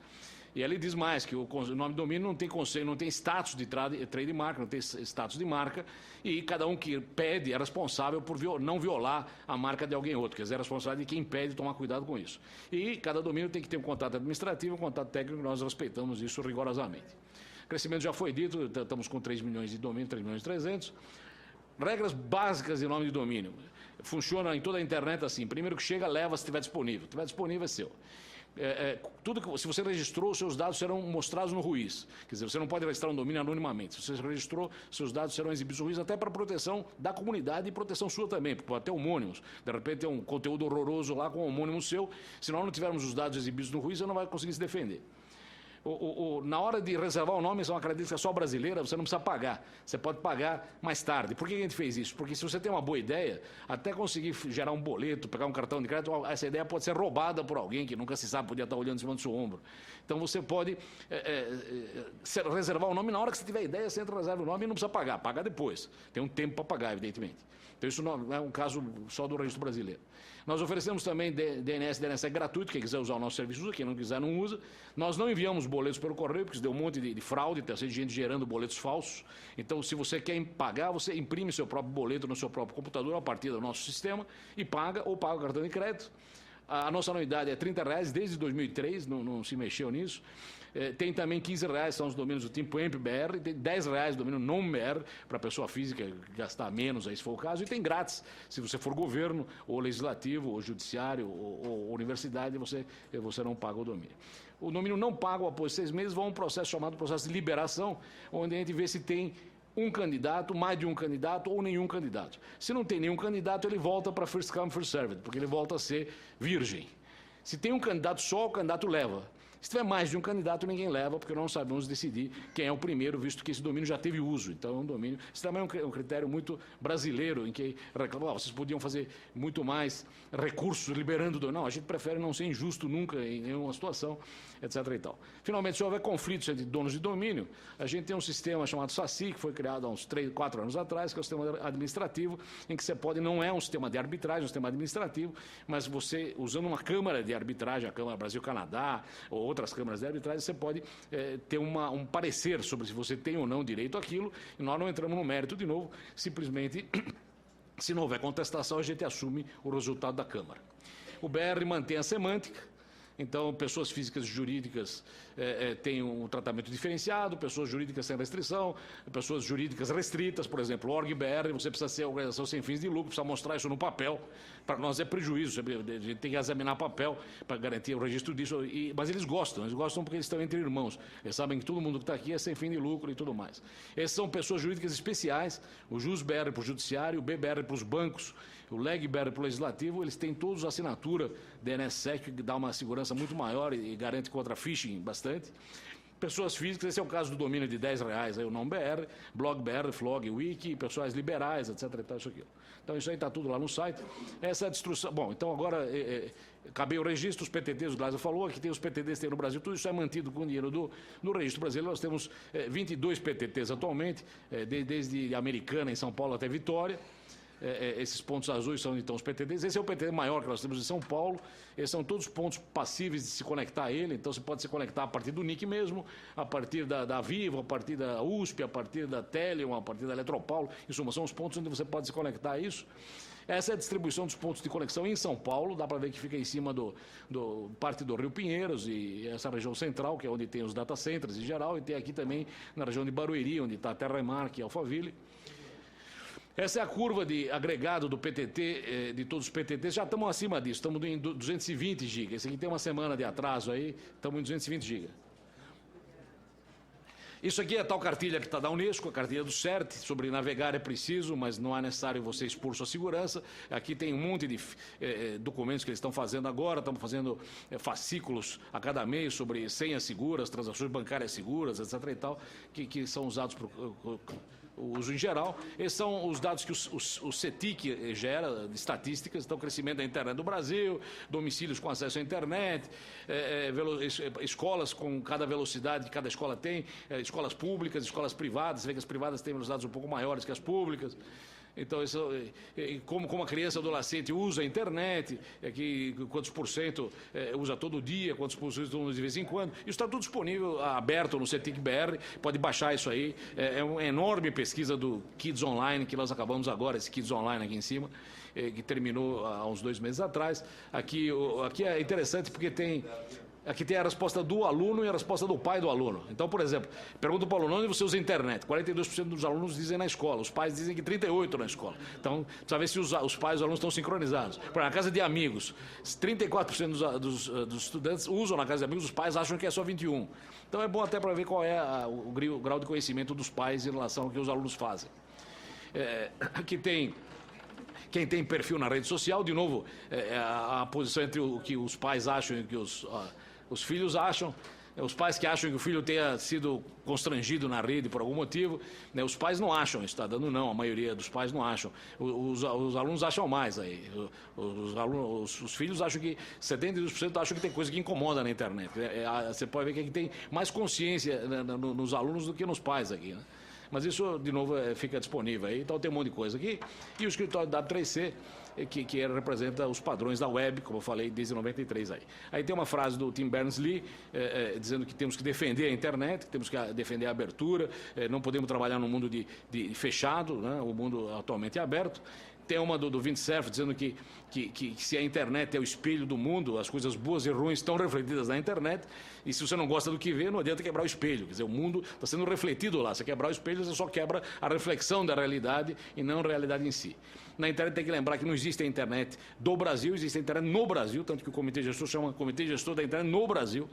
E ele diz mais, que o nome de domínio não tem conceito, não tem status de trademark, não tem status de marca, e cada um que pede é responsável por não violar a marca de alguém outro, quer dizer, é responsável de quem pede tomar cuidado com isso. E cada domínio tem que ter um contato administrativo, um contato técnico, nós respeitamos isso rigorosamente. O crescimento já foi dito, estamos com 3 milhões de domínios, 3 milhões e 300. Regras básicas de nome de domínio. Funciona em toda a internet assim, primeiro que chega, leva se estiver disponível. Se estiver disponível, é seu. Se você registrou, seus dados serão mostrados no RUIS. Quer dizer, você não pode registrar um domínio anonimamente. Se você registrou, seus dados serão exibidos no RUIS, até para proteção da comunidade e proteção sua também, porque pode ter homônimos. De repente tem um conteúdo horroroso lá com um homônimo seu. Se nós não tivermos os dados exibidos no RUIS, você não vai conseguir se defender. Na hora de reservar o nome, isso é uma característica só brasileira, você não precisa pagar. Você pode pagar mais tarde. Por que a gente fez isso? Porque se você tem uma boa ideia, até conseguir gerar um boleto, pegar um cartão de crédito, essa ideia pode ser roubada por alguém que nunca se sabe, podia estar olhando em cima do seu ombro. Então você pode reservar o nome na hora que você tiver ideia, você entra, reserva o nome e não precisa pagar. Paga depois. Tem um tempo para pagar, evidentemente. Então isso não é um caso só do registro brasileiro. Nós oferecemos também DNS é gratuito, quem quiser usar o nosso serviço usa, quem não quiser não usa. Nós não enviamos boletos pelo correio, porque deu um monte de fraude, tem gente gerando boletos falsos. Então, se você quer pagar, você imprime seu próprio boleto no seu próprio computador, a partir do nosso sistema, e paga, ou paga o cartão de crédito. A nossa anuidade é R$30, desde 2003, não se mexeu nisso. Tem também R$15, são os domínios do tipo EMP-BR, tem R$10 domínio NOM-BR, para a pessoa física gastar menos, aí se for o caso, e tem grátis, se você for governo, ou legislativo, ou judiciário, ou universidade, você não paga o domínio. O domínio não pago após 6 meses, vai a um processo chamado processo de liberação, onde a gente vê se tem um candidato, mais de um candidato ou nenhum candidato. Se não tem nenhum candidato, ele volta para first come, first served, porque ele volta a ser virgem. Se tem um candidato só, o candidato leva. Se tiver mais de um candidato, ninguém leva, porque não sabemos decidir quem é o primeiro, visto que esse domínio já teve uso. Então, é um domínio... Isso também é um critério muito brasileiro, em que reclamam, vocês podiam fazer muito mais recursos liberando o domínio. Não, a gente prefere não ser injusto nunca em nenhuma situação, etc. e tal. Finalmente, se houver conflitos entre donos de domínio, a gente tem um sistema chamado SACI, que foi criado há uns 3, 4 anos atrás, que é o sistema administrativo, em que você pode, não é um sistema de arbitragem, é um sistema administrativo, mas você, usando uma câmara de arbitragem, a Câmara Brasil-Canadá, ou outras câmaras de arbitragem, você pode ter um parecer sobre se você tem ou não direito àquilo, e nós não entramos no mérito de novo, simplesmente, se não houver contestação, a gente assume o resultado da Câmara. O BR mantém a semântica, então pessoas físicas e jurídicas têm um tratamento diferenciado, pessoas jurídicas sem restrição, pessoas jurídicas restritas, por exemplo, ORG-BR, você precisa ser organização sem fins de lucro, precisa mostrar isso no papel, para nós é prejuízo, a gente tem que examinar papel para garantir o registro disso, mas eles gostam porque eles estão entre irmãos, eles sabem que todo mundo que está aqui é sem fim de lucro e tudo mais. Essas são pessoas jurídicas especiais, o JUS-BR para o judiciário, o BBR para os bancos, o LEG-BR para o legislativo, eles têm todos a assinatura DNSSEC, que dá uma segurança muito maior e garante contra phishing bastante. Pessoas físicas, esse é o caso do domínio de R$10, aí o NOM-BR, blog-BR, flog, wiki, pessoais liberais, etc. E tal, isso aqui. Então, isso aí está tudo lá no site. Essa é a destruição. Bom, então agora, acabei o registro, os PTTs, o Gláser falou, aqui tem os PTTs que tem no Brasil, tudo isso é mantido com o dinheiro do registro brasileiro. Nós temos 22 PTTs atualmente, desde Americana, em São Paulo, até Vitória. Esses pontos azuis são então os PTTs. Esse é o PTT maior que nós temos em São Paulo. Esses são todos pontos passíveis de se conectar a ele. Então você pode se conectar a partir do NIC mesmo, a partir da Vivo, a partir da USP, a partir da Telium, a partir da Eletropaulo. Em suma, são os pontos onde você pode se conectar a isso. Essa é a distribuição dos pontos de conexão em São Paulo. Dá para ver que fica em cima parte do Rio Pinheiros e essa região central, que é onde tem os data centers em geral. E tem aqui também na região de Barueri, onde está a Terremark e Alphaville. Essa é a curva de agregado do PTT, de todos os PTTs, já estamos acima disso, estamos em 220 GB. Esse aqui tem uma semana de atraso aí, estamos em 220 GB. Isso aqui é a tal cartilha que está da Unesco, a cartilha do CERT, sobre navegar é preciso, mas não é necessário você expor sua segurança. Aqui tem um monte de documentos que eles estão fazendo agora, estamos fazendo fascículos a cada mês sobre senhas seguras, transações bancárias seguras, etc. e tal, que são usados para o uso em geral. Esses são os dados que o CETIC gera, de estatísticas, então crescimento da internet do Brasil, domicílios com acesso à internet, escolas com cada velocidade que cada escola tem, escolas públicas, escolas privadas, você vê que as privadas têm velocidades um pouco maiores que as públicas. Então, como a criança adolescente usa a internet, quantos por cento usa todo dia, quantos por cento usa de vez em quando. Isso está tudo disponível, aberto no CETIC BR, pode baixar isso aí. É uma enorme pesquisa do Kids Online, que nós acabamos agora, esse Kids Online aqui em cima, que terminou há uns 2 meses atrás. Aqui é interessante porque aqui tem a resposta do aluno e a resposta do pai do aluno. Então, por exemplo, pergunta para o aluno onde você usa a internet. 42% dos alunos dizem na escola, os pais dizem que 38% na escola. Então, precisa ver se os pais e os alunos estão sincronizados. Por na casa de amigos, 34% dos estudantes usam na casa de amigos, os pais acham que é só 21%. Então, é bom até para ver qual é o grau de conhecimento dos pais em relação ao que os alunos fazem. Aqui tem... Quem tem perfil na rede social, de novo, a posição entre o que os pais acham e o que os filhos acham. Os pais que acham que o filho tenha sido constrangido na rede por algum motivo, né? Os pais não acham, está dando não, a maioria dos pais não acham. Os alunos acham mais aí. Os filhos acham que 72% acham que tem coisa que incomoda na internet. Você pode ver que tem mais consciência nos alunos do que nos pais aqui, né? Mas isso, de novo, fica disponível aí. Então tem um monte de coisa aqui. E o escritório W3C, que representa os padrões da web, como eu falei, desde 93 aí. Aí tem uma frase do Tim Berners-Lee, dizendo que temos que defender a internet, que temos que defender a abertura, não podemos trabalhar num mundo de fechado, né? O mundo atualmente é aberto. Tem uma do Vint Cerf dizendo que se a internet é o espelho do mundo, as coisas boas e ruins estão refletidas na internet, e se você não gosta do que vê, não adianta quebrar o espelho. Quer dizer, o mundo está sendo refletido lá. Se quebrar o espelho, você só quebra a reflexão da realidade e não a realidade em si. Na internet tem que lembrar que não existe a internet do Brasil, existe a internet no Brasil, tanto que o Comitê Gestor chama Comitê Gestor da Internet no Brasil,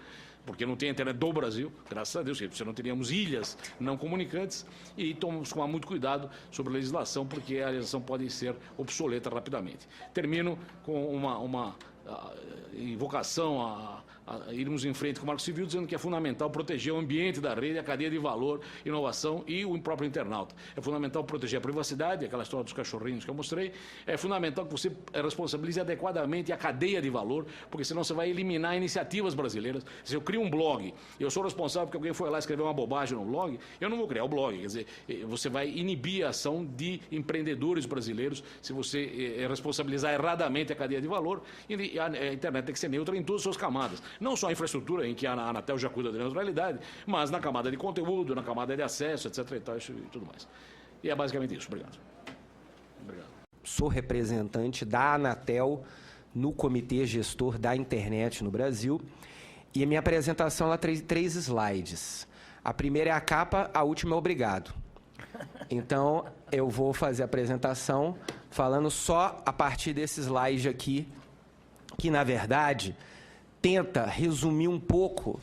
porque não tem a internet do Brasil, graças a Deus, porque senão teríamos ilhas não comunicantes, e tomamos que tomar muito cuidado sobre a legislação, porque a legislação pode ser obsoleta rapidamente. Termino com uma invocação a irmos em frente com o Marco Civil, dizendo que é fundamental proteger o ambiente da rede, a cadeia de valor, inovação e o próprio internauta. É fundamental proteger a privacidade, aquela história dos cachorrinhos que eu mostrei. É fundamental que você responsabilize adequadamente a cadeia de valor, porque senão você vai eliminar iniciativas brasileiras. Se eu crio um blog e eu sou responsável porque alguém foi lá escrever uma bobagem no blog, eu não vou criar o blog. Quer dizer, você vai inibir a ação de empreendedores brasileiros se você responsabilizar erradamente a cadeia de valor, e a internet tem que ser neutra em todas as suas camadas. Não só a infraestrutura, em que a Anatel já cuida da neutralidade, mas na camada de conteúdo, na camada de acesso, etc. e tudo mais. E é basicamente isso. Obrigado. Sou representante da Anatel no Comitê Gestor da Internet no Brasil. E a minha apresentação ela tem 3 slides. A primeira é a capa, a última é obrigado. Então, eu vou fazer a apresentação falando só a partir desse slide aqui, que, na verdade, tenta resumir um pouco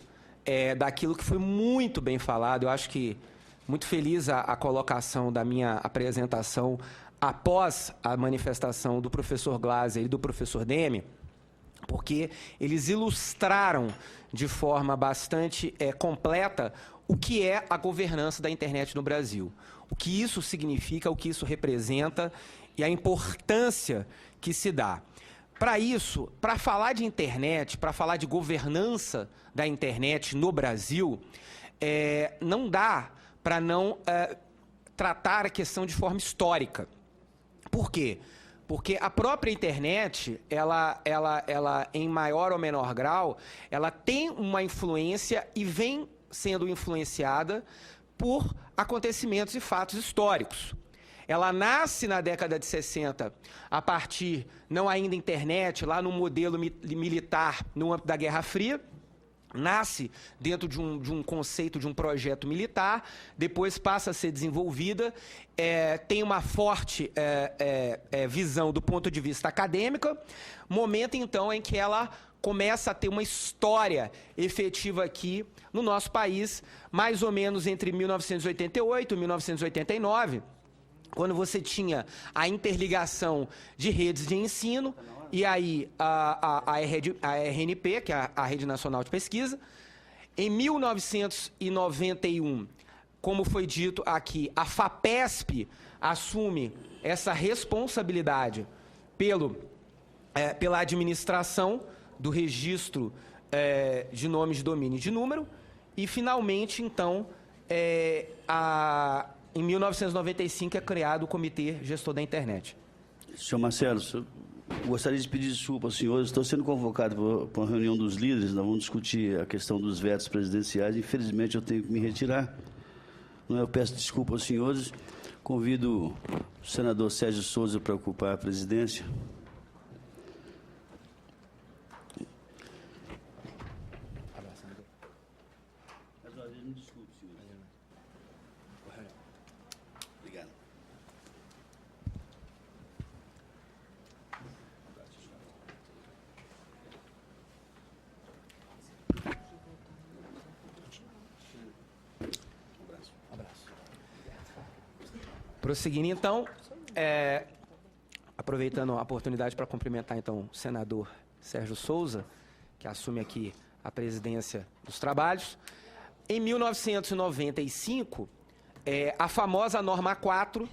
daquilo que foi muito bem falado. Eu acho que muito feliz a colocação da minha apresentação após a manifestação do professor Glaser e do professor Demi, porque eles ilustraram de forma bastante completa o que é a governança da internet no Brasil, o que isso significa, o que isso representa e a importância que se dá. Para isso, para falar de internet, para falar de governança da internet no Brasil, não dá para não tratar a questão de forma histórica. Por quê? Porque a própria internet, ela em maior ou menor grau, ela tem uma influência e vem sendo influenciada por acontecimentos e fatos históricos. Ela nasce na década de 60, a partir, não ainda internet, lá no modelo militar, no âmbito da Guerra Fria, nasce dentro de um conceito, de um projeto militar, depois passa a ser desenvolvida, tem uma forte visão do ponto de vista acadêmico, momento, então, em que ela começa a ter uma história efetiva aqui no nosso país, mais ou menos entre 1988 e 1989, quando você tinha a interligação de redes de ensino, e aí a RNP, que é a Rede Nacional de Pesquisa. Em 1991, como foi dito aqui, a FAPESP assume essa responsabilidade pela administração do registro de nomes de domínio e de número, e finalmente, então, em 1995 é criado o Comitê Gestor da Internet. Senhor Marcelo, gostaria de pedir desculpa aos senhores. Estou sendo convocado para uma reunião dos líderes. Nós vamos discutir a questão dos vetos presidenciais. Infelizmente, eu tenho que me retirar. Eu peço desculpa aos senhores. Convido o senador Sérgio Souza para ocupar a presidência. Obrigado. Prosseguindo, então, aproveitando a oportunidade para cumprimentar, então, o senador Sérgio Souza, que assume aqui a presidência dos trabalhos. Em 1995, a famosa norma 4,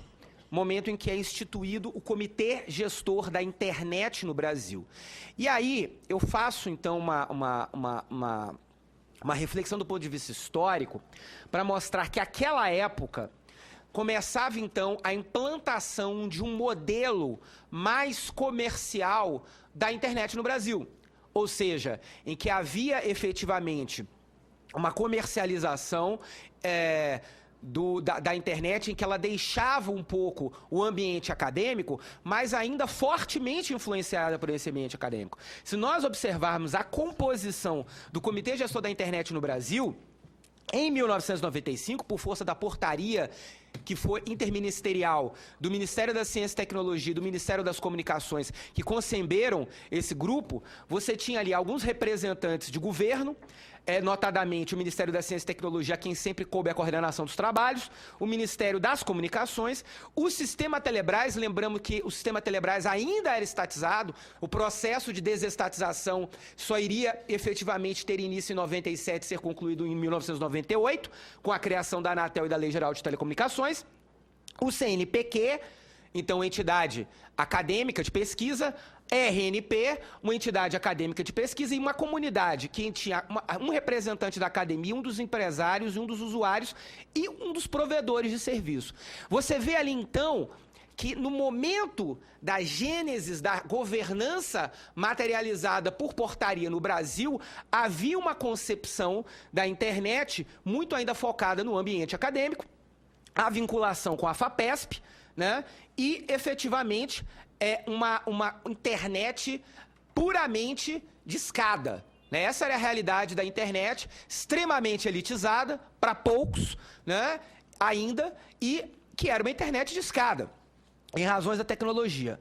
momento em que é instituído o Comitê Gestor da Internet no Brasil. E aí, eu faço, então, uma reflexão do ponto de vista histórico para mostrar que aquela época começava, então, a implantação de um modelo mais comercial da internet no Brasil. Ou seja, em que havia efetivamente uma comercialização da internet, em que ela deixava um pouco o ambiente acadêmico, mas ainda fortemente influenciada por esse ambiente acadêmico. Se nós observarmos a composição do Comitê Gestor da Internet no Brasil, em 1995, por força da portaria que foi interministerial do Ministério da Ciência e Tecnologia e do Ministério das Comunicações, que conceberam esse grupo, você tinha ali alguns representantes de governo, notadamente o Ministério da Ciência e Tecnologia, a quem sempre coube a coordenação dos trabalhos, o Ministério das Comunicações, o Sistema Telebrás, lembramos que o Sistema Telebrás ainda era estatizado, o processo de desestatização só iria efetivamente ter início em 97 e ser concluído em 1998, com a criação da Anatel e da Lei Geral de Telecomunicações, o CNPq, então entidade acadêmica de pesquisa, RNP, uma entidade acadêmica de pesquisa, e uma comunidade que tinha um representante da academia, um dos empresários, um dos usuários e um dos provedores de serviço. Você vê ali, então, que no momento da gênese da governança materializada por portaria no Brasil, havia uma concepção da internet muito ainda focada no ambiente acadêmico, a vinculação com a FAPESP, né, e, efetivamente, uma internet puramente de escada. Né? Essa era a realidade da internet, extremamente elitizada, para poucos, né, ainda, e que era uma internet de escada, em razões da tecnologia.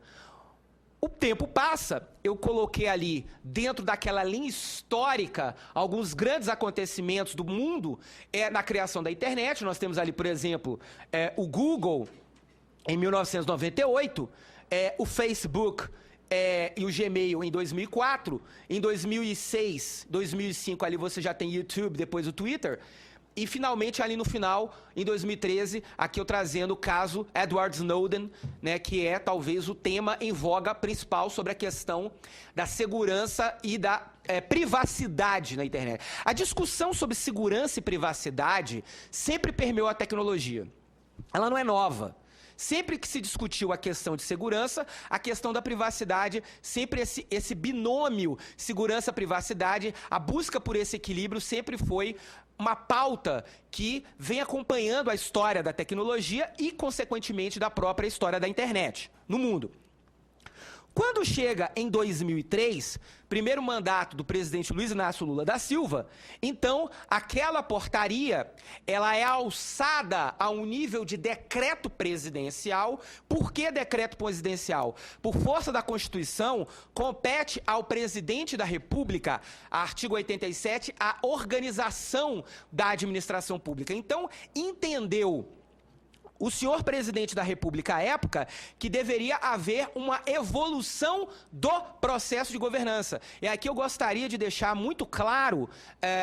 O tempo passa, eu coloquei ali, dentro daquela linha histórica, alguns grandes acontecimentos do mundo na criação da internet. Nós temos ali, por exemplo, o Google, em 1998, o Facebook e o Gmail em 2004, em 2006, 2005 ali você já tem YouTube, depois o Twitter, e finalmente ali no final, em 2013, aqui eu trazendo o caso Edward Snowden, né, que é talvez o tema em voga principal sobre a questão da segurança e da privacidade na internet. A discussão sobre segurança e privacidade sempre permeou a tecnologia. Ela não é nova. Sempre que se discutiu a questão de segurança, a questão da privacidade, sempre esse binômio segurança-privacidade, a busca por esse equilíbrio sempre foi uma pauta que vem acompanhando a história da tecnologia e, consequentemente, da própria história da internet no mundo. Quando chega em 2003, primeiro mandato do presidente Luiz Inácio Lula da Silva, então aquela portaria ela é alçada a um nível de decreto presidencial. Por que decreto presidencial? Por força da Constituição, compete ao presidente da República, artigo 87, a organização da administração pública. Então, entendeu o senhor presidente da República à época que deveria haver uma evolução do processo de governança. E aqui eu gostaria de deixar muito claro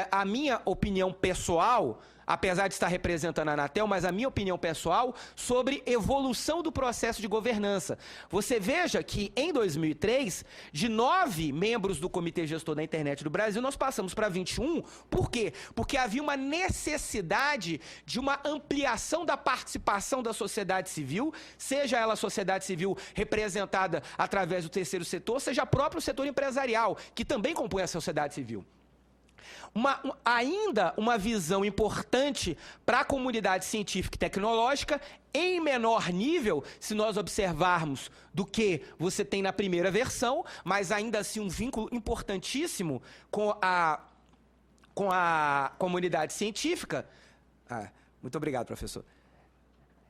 a minha opinião pessoal, apesar de estar representando a Anatel, mas a minha opinião pessoal, sobre evolução do processo de governança. Você veja que, em 2003, de 9 membros do Comitê Gestor da Internet do Brasil, nós passamos para 21. Por quê? Porque havia uma necessidade de uma ampliação da participação da sociedade civil, seja ela a sociedade civil representada através do terceiro setor, seja o próprio setor empresarial, que também compõe a sociedade civil. Ainda uma visão importante para a comunidade científica e tecnológica, em menor nível, se nós observarmos, do que você tem na primeira versão, mas ainda assim um vínculo importantíssimo com a comunidade científica. Muito obrigado, professor.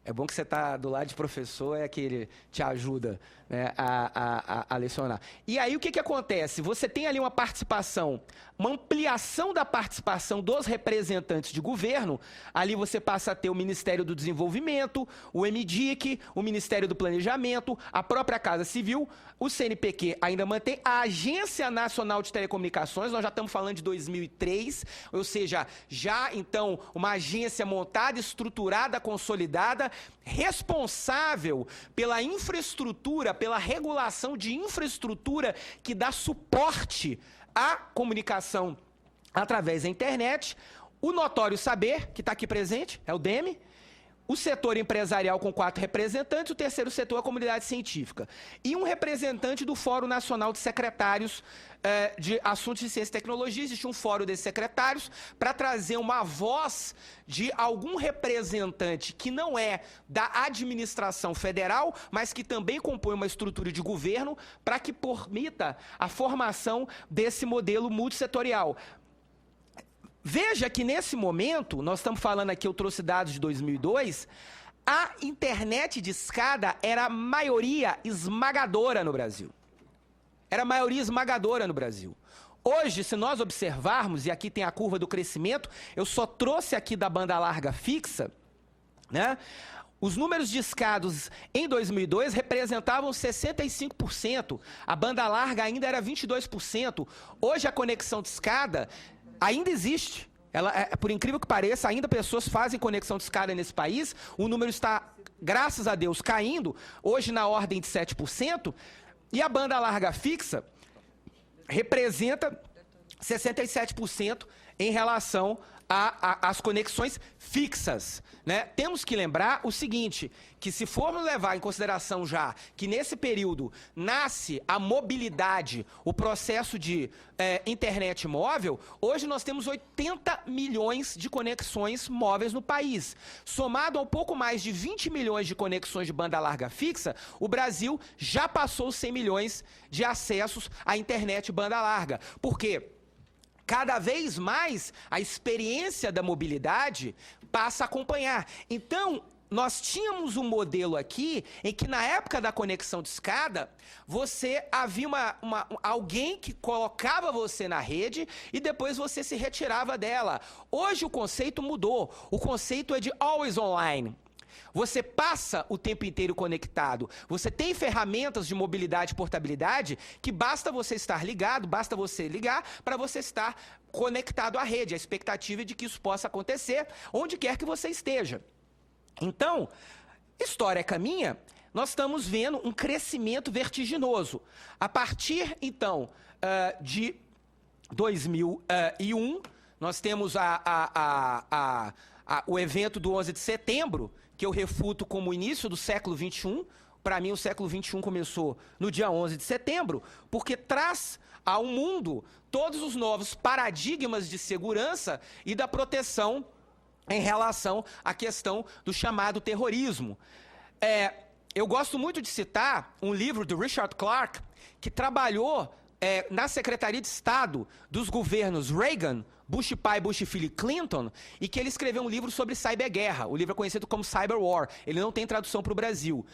É bom que você está do lado de professor, é que ele te ajuda, né, a lecionar. E aí o que acontece? Você tem ali uma participação, uma ampliação da participação dos representantes de governo. Ali você passa a ter o Ministério do Desenvolvimento, o MDIC, o Ministério do Planejamento, a própria Casa Civil, o CNPq ainda mantém a Agência Nacional de Telecomunicações, nós já estamos falando de 2003, ou seja, já então uma agência montada, estruturada, consolidada, responsável pela infraestrutura, pela regulação de infraestrutura que dá suporte à comunicação através da internet. O Notório Saber, que está aqui presente, é o DEME. O setor empresarial com 4 representantes, o terceiro setor a comunidade científica. E um representante do Fórum Nacional de Secretários de Assuntos de Ciência e Tecnologia. Existe um fórum desses secretários para trazer uma voz de algum representante que não é da administração federal, mas que também compõe uma estrutura de governo para que permita a formação desse modelo multissetorial. Veja que nesse momento, nós estamos falando aqui, eu trouxe dados de 2002, a internet de escada era a maioria esmagadora no Brasil. Era a maioria esmagadora no Brasil. Hoje, se nós observarmos, e aqui tem a curva do crescimento, eu só trouxe aqui da banda larga fixa, né? Os números de escadas em 2002 representavam 65%, a banda larga ainda era 22%. Hoje a conexão de escada ainda existe. Por incrível que pareça, ainda pessoas fazem conexão de escada nesse país. O número está, graças a Deus, caindo, hoje na ordem de 7%. E a banda larga fixa representa 67% em relação às conexões fixas, né? Temos que lembrar o seguinte, que se formos levar em consideração já que nesse período nasce a mobilidade, o processo de internet móvel, hoje nós temos 80 milhões de conexões móveis no país. Somado ao pouco mais de 20 milhões de conexões de banda larga fixa, o Brasil já passou os 100 milhões de acessos à internet banda larga. Por quê? Cada vez mais a experiência da mobilidade passa a acompanhar. Então, nós tínhamos um modelo aqui em que na época da conexão de escada, havia alguém que colocava você na rede e depois você se retirava dela. Hoje o conceito mudou. O conceito é de always online. Você passa o tempo inteiro conectado. Você tem ferramentas de mobilidade e portabilidade que basta você estar ligado, basta você ligar para você estar conectado à rede. A expectativa é de que isso possa acontecer onde quer que você esteja. Então, história caminha, nós estamos vendo um crescimento vertiginoso. A partir, então, de 2001, nós temos o evento do 11 de setembro, que eu refuto como início do século XXI. Para mim, o século XXI começou no dia 11 de setembro, porque traz ao mundo todos os novos paradigmas de segurança e da proteção em relação à questão do chamado terrorismo. Eu gosto muito de citar um livro do Richard Clarke, que trabalhou na Secretaria de Estado dos governos Reagan, Bush pai, Bush filho e Clinton, e que ele escreveu um livro sobre cyberguerra. O livro é conhecido como Cyber War. Ele não tem tradução para o Brasil.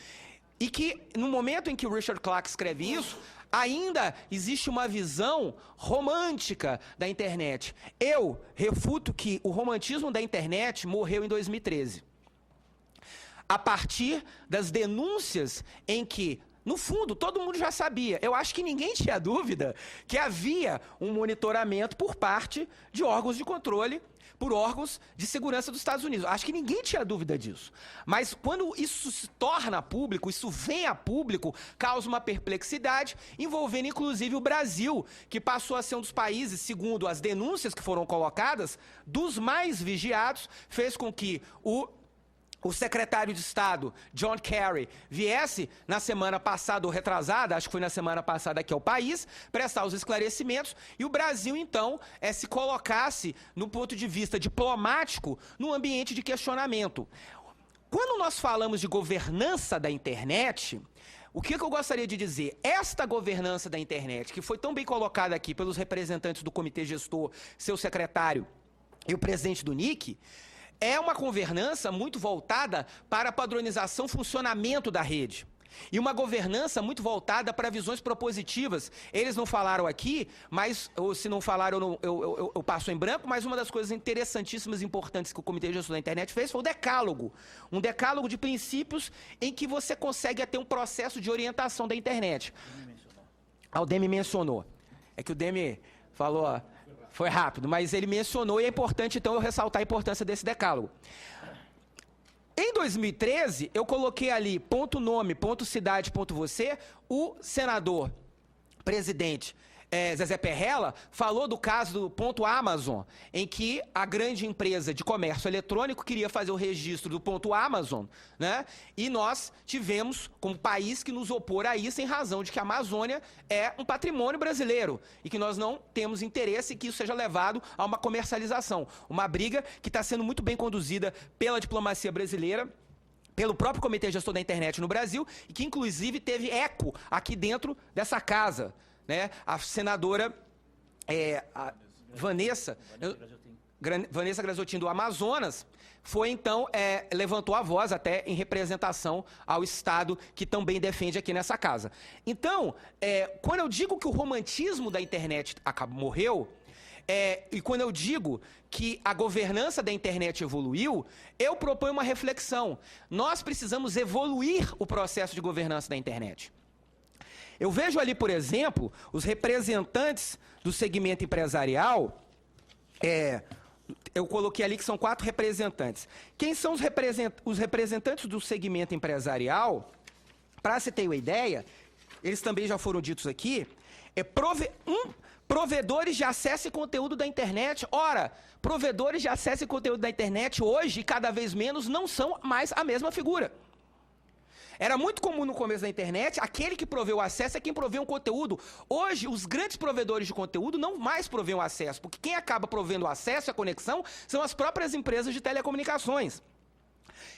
E que, no momento em que o Richard Clarke escreve isso, ainda existe uma visão romântica da internet. Eu refuto que o romantismo da internet morreu em 2013. A partir das denúncias em que No fundo, todo mundo já sabia. Eu acho que ninguém tinha dúvida que havia um monitoramento por parte de órgãos de controle, por órgãos de segurança dos Estados Unidos. Acho que ninguém tinha dúvida disso. Mas quando isso se torna público, isso vem a público, causa uma perplexidade, envolvendo inclusive o Brasil, que passou a ser um dos países, segundo as denúncias que foram colocadas, dos mais vigiados, fez com que o secretário de Estado, John Kerry, viesse na semana passada ou retrasada, acho que foi na semana passada aqui ao país, prestar os esclarecimentos, e o Brasil, então, se colocasse, no ponto de vista diplomático, num ambiente de questionamento. Quando nós falamos de governança da internet, o que eu gostaria de dizer? Esta governança da internet, que foi tão bem colocada aqui pelos representantes do comitê gestor, seu secretário e o presidente do NIC, é uma governança muito voltada para a padronização, funcionamento da rede. E uma governança muito voltada para visões propositivas. Eles não falaram aqui, mas, ou se não falaram, eu passo em branco, mas uma das coisas interessantíssimas e importantes que o Comitê de Gestão da Internet fez foi o decálogo. Um decálogo de princípios em que você consegue ter um processo de orientação da internet. O Demi mencionou. É que o Demi falou... Foi rápido, mas ele mencionou e é importante, então, eu ressaltar a importância desse decálogo. Em 2013, eu coloquei ali, ponto nome, ponto cidade, ponto você, o senador, presidente Zezé Perrella, falou do caso do ponto Amazon, em que a grande empresa de comércio eletrônico queria fazer o registro do ponto Amazon, né? E nós tivemos, como país, que nos opor a isso em razão de que a Amazônia é um patrimônio brasileiro e que nós não temos interesse que isso seja levado a uma comercialização. Uma briga que está sendo muito bem conduzida pela diplomacia brasileira, pelo próprio Comitê Gestor da Internet no Brasil, e que inclusive teve eco aqui dentro dessa casa. Né? A senadora Vanessa Graziotin do Amazonas foi então, levantou a voz até em representação ao Estado que também defende aqui nessa casa. Então, quando eu digo que o romantismo da internet morreu, e quando eu digo que a governança da internet evoluiu, eu proponho uma reflexão. Nós precisamos evoluir o processo de governança da internet. Eu vejo ali, por exemplo, os representantes do segmento empresarial, eu coloquei ali que são 4 representantes. Quem são os representantes do segmento empresarial? Para se ter uma ideia, eles também já foram ditos aqui, provedores de acesso e conteúdo da internet. Ora, provedores de acesso e conteúdo da internet hoje, cada vez menos, não são mais a mesma figura. Era muito comum no começo da internet, aquele que provê o acesso é quem provê um conteúdo. Hoje, os grandes provedores de conteúdo não mais provêem o acesso, porque quem acaba provendo o acesso e a conexão são as próprias empresas de telecomunicações,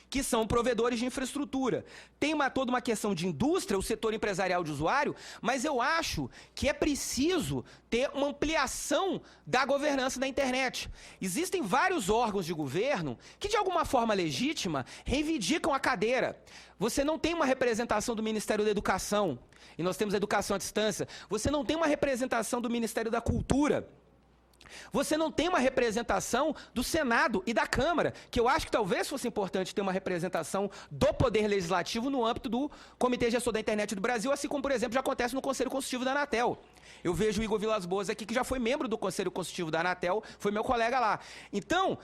que são provedores de infraestrutura. Tem toda uma questão de indústria, o setor empresarial de usuário, mas eu acho que é preciso ter uma ampliação da governança da internet. Existem vários órgãos de governo que, de alguma forma legítima, reivindicam a cadeira. Você não tem uma representação do Ministério da Educação, e nós temos a educação à distância. Você não tem uma representação do Ministério da Cultura. Você não tem uma representação do Senado e da Câmara, que eu acho que talvez fosse importante ter uma representação do Poder Legislativo no âmbito do Comitê Gestor da Internet do Brasil, assim como, por exemplo, já acontece no Conselho Consultivo da Anatel. Eu vejo o Igor Vilas Boas aqui, que já foi membro do Conselho Consultivo da Anatel, foi meu colega lá. Então,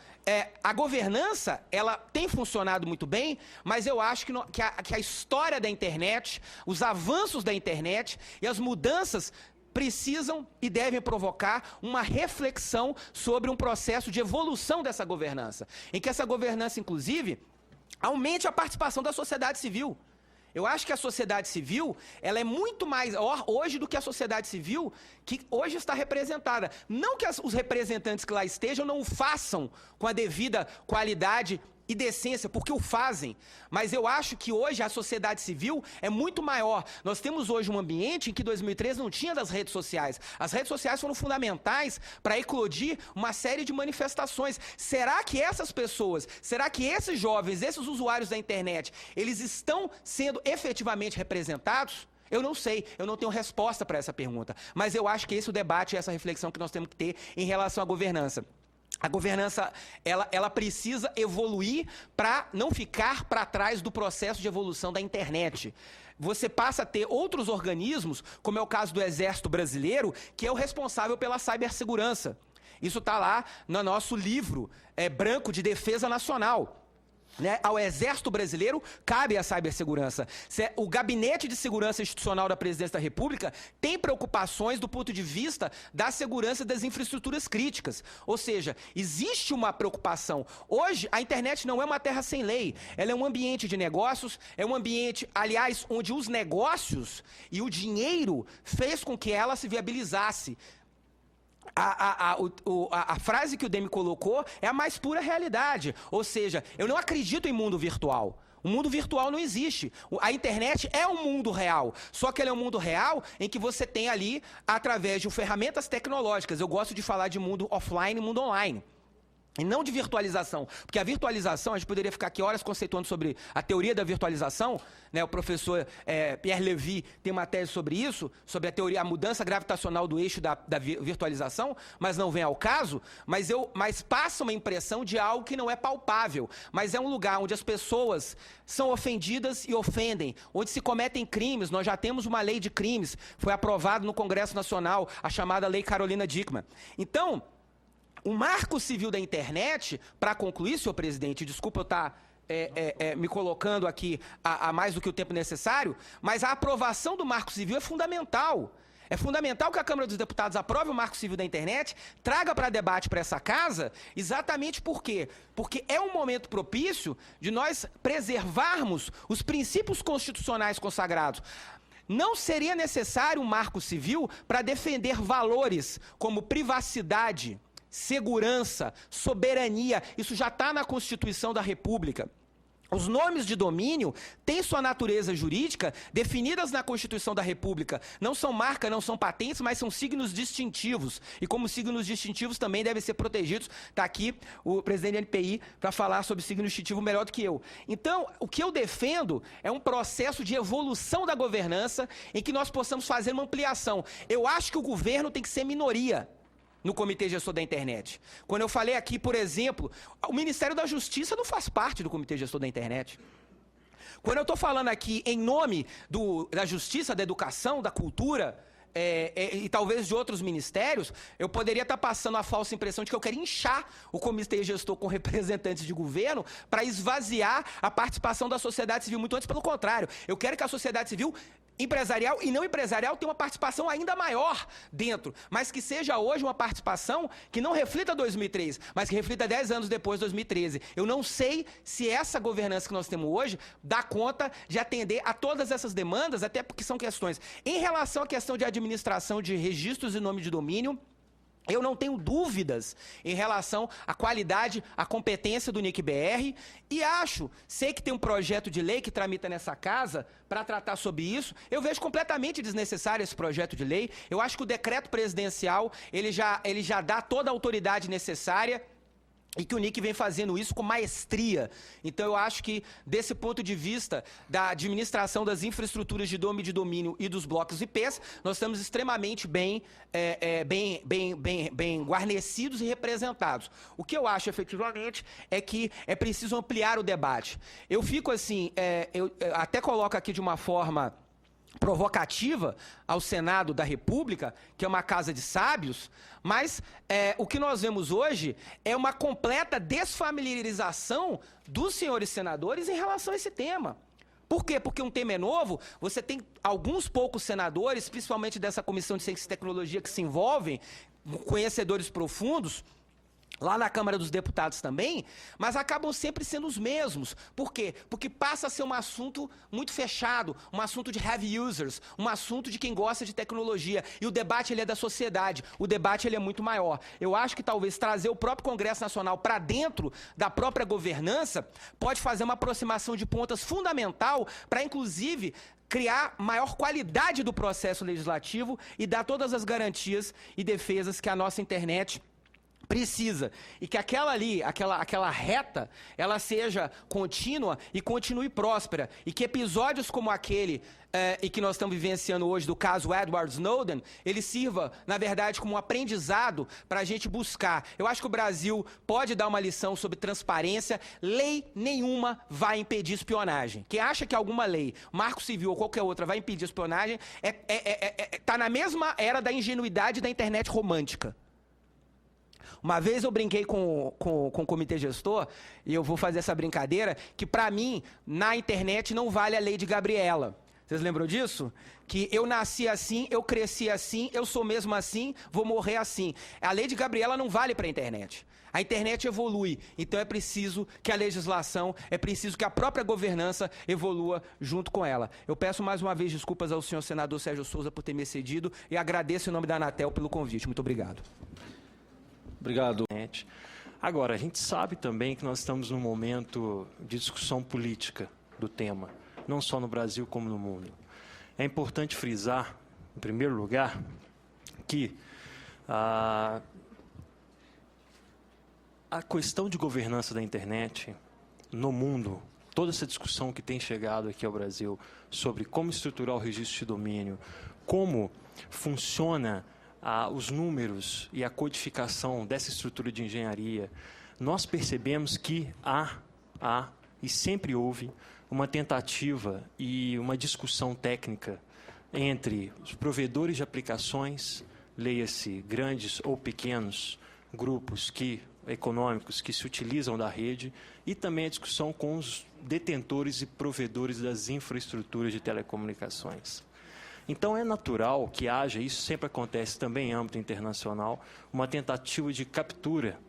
a governança, ela tem funcionado muito bem, mas eu acho que a história da internet, os avanços da internet e as mudanças precisam e devem provocar uma reflexão sobre um processo de evolução dessa governança, em que essa governança, inclusive, aumente a participação da sociedade civil. Eu acho que a sociedade civil, ela é muito mais hoje do que a sociedade civil que hoje está representada. Não que os representantes que lá estejam não o façam com a devida qualidade e decência, porque o fazem, mas eu acho que hoje a sociedade civil é muito maior. Nós temos hoje um ambiente em que 2013 não tinha das redes sociais. As redes sociais foram fundamentais para eclodir uma série de manifestações. Será que essas pessoas, será que esses jovens, esses usuários da internet, eles estão sendo efetivamente representados? Eu não sei, eu não tenho resposta para essa pergunta, mas eu acho que esse é o debate, essa reflexão que nós temos que ter em relação à governança. A governança, ela precisa evoluir para não ficar para trás do processo de evolução da internet. Você passa a ter outros organismos, como é o caso do Exército Brasileiro, que é o responsável pela cibersegurança. Isso está lá no nosso livro branco de defesa nacional. Né? Ao Exército Brasileiro cabe a cibersegurança. O Gabinete de Segurança Institucional da Presidência da República tem preocupações do ponto de vista da segurança das infraestruturas críticas. Ou seja, existe uma preocupação. Hoje, a internet não é uma terra sem lei. Ela é um ambiente de negócios, é um ambiente, aliás, onde os negócios e o dinheiro fez com que ela se viabilizasse. A frase que o Demi colocou é a mais pura realidade. Ou seja, eu não acredito em mundo virtual. O mundo virtual não existe. A internet é um mundo real. Só que ele é um mundo real em que você tem ali, através de ferramentas tecnológicas. Eu gosto de falar de mundo offline e mundo online. E não de virtualização, porque a virtualização, a gente poderia ficar aqui horas conceituando sobre a teoria da virtualização, né? O professor Pierre Levy tem uma tese sobre isso, sobre a teoria, a mudança gravitacional do eixo da virtualização, mas não vem ao caso, mas passa uma impressão de algo que não é palpável, mas é um lugar onde as pessoas são ofendidas e ofendem, onde se cometem crimes. Nós já temos uma lei de crimes, foi aprovado no Congresso Nacional, a chamada Lei Carolina Dickmann. Então, o Marco Civil da Internet, para concluir, senhor presidente, desculpa eu estar me colocando aqui a mais do que o tempo necessário, mas a aprovação do Marco Civil é fundamental. É fundamental que a Câmara dos Deputados aprove o Marco Civil da Internet, traga para debate para essa casa, exatamente por quê? Porque é um momento propício de nós preservarmos os princípios constitucionais consagrados. Não seria necessário um Marco Civil para defender valores como privacidade, segurança, soberania. Isso já está na Constituição da República. Os nomes de domínio têm sua natureza jurídica definidas na Constituição da República. Não são marca, não são patentes, mas são signos distintivos. E como signos distintivos também devem ser protegidos. Está aqui o presidente da NPI para falar sobre signo distintivo melhor do que eu. Então, o que eu defendo é um processo de evolução da governança em que nós possamos fazer uma ampliação. Eu acho que o governo tem que ser minoria no Comitê Gestor da Internet. Quando eu falei aqui, por exemplo, o Ministério da Justiça não faz parte do Comitê Gestor da Internet. Quando eu estou falando aqui em nome da Justiça, da Educação, da Cultura, e talvez de outros ministérios, eu poderia estar passando a falsa impressão de que eu quero inchar o Comitê Gestor com representantes de governo para esvaziar a participação da sociedade civil. Muito antes, pelo contrário. Eu quero que a sociedade civil empresarial e não empresarial tenha uma participação ainda maior dentro, mas que seja hoje uma participação que não reflita 2003, mas que reflita 10 anos depois de 2013. Eu não sei se essa governança que nós temos hoje dá conta de atender a todas essas demandas, até porque são questões. Em relação à questão de administração de registros e nome de domínio, eu não tenho dúvidas em relação à qualidade, à competência do NIC-BR e sei que tem um projeto de lei que tramita nessa casa para tratar sobre isso. Eu vejo completamente desnecessário esse projeto de lei. Eu acho que o decreto presidencial, ele já dá toda a autoridade necessária e que o NIC vem fazendo isso com maestria. Então, eu acho que, desse ponto de vista da administração das infraestruturas de domínio e dos blocos IPs, nós estamos extremamente bem guarnecidos e representados. O que eu acho, efetivamente, é que é preciso ampliar o debate. Eu fico assim, eu até coloco aqui de uma forma provocativa ao Senado da República, que é uma casa de sábios, mas o que nós vemos hoje é uma completa desfamiliarização dos senhores senadores em relação a esse tema. Por quê? Porque um tema é novo, você tem alguns poucos senadores, principalmente dessa Comissão de Ciência e Tecnologia, que se envolvem, conhecedores profundos, lá na Câmara dos Deputados também, mas acabam sempre sendo os mesmos. Por quê? Porque passa a ser um assunto muito fechado, um assunto de heavy users, um assunto de quem gosta de tecnologia. E o debate ele é da sociedade, o debate ele é muito maior. Eu acho que talvez trazer o próprio Congresso Nacional para dentro da própria governança pode fazer uma aproximação de pontas fundamental para, inclusive, criar maior qualidade do processo legislativo e dar todas as garantias e defesas que a nossa internet Precisa. E que aquela ali, aquela reta, ela seja contínua e continue próspera. E que episódios como aquele e que nós estamos vivenciando hoje do caso Edward Snowden, ele sirva, na verdade, como um aprendizado para a gente buscar. Eu acho que o Brasil pode dar uma lição sobre transparência. Lei nenhuma vai impedir espionagem. Quem acha que alguma lei, Marco Civil ou qualquer outra, vai impedir espionagem, tá na mesma era da ingenuidade da internet romântica. Uma vez eu brinquei com o comitê gestor, e eu vou fazer essa brincadeira, que para mim, na internet não vale a lei de Gabriela. Vocês lembram disso? Que eu nasci assim, eu cresci assim, eu sou mesmo assim, vou morrer assim. A lei de Gabriela não vale para a internet. A internet evolui, então é preciso que a legislação, é preciso que a própria governança evolua junto com ela. Eu peço mais uma vez desculpas ao senhor senador Sérgio Souza por ter me excedido e agradeço em nome da Anatel pelo convite. Muito obrigado. Obrigado. Agora, a gente sabe também que nós estamos num momento de discussão política do tema, não só no Brasil como no mundo. É importante frisar, em primeiro lugar, que a questão de governança da internet no mundo, toda essa discussão que tem chegado aqui ao Brasil sobre como estruturar o registro de domínio, como funciona os números e a codificação dessa estrutura de engenharia, nós percebemos que há e sempre houve uma tentativa e uma discussão técnica entre os provedores de aplicações, leia-se grandes ou pequenos grupos econômicos que se utilizam da rede, e também a discussão com os detentores e provedores das infraestruturas de telecomunicações. Então, é natural que haja, isso sempre acontece também em âmbito internacional, uma tentativa de captura,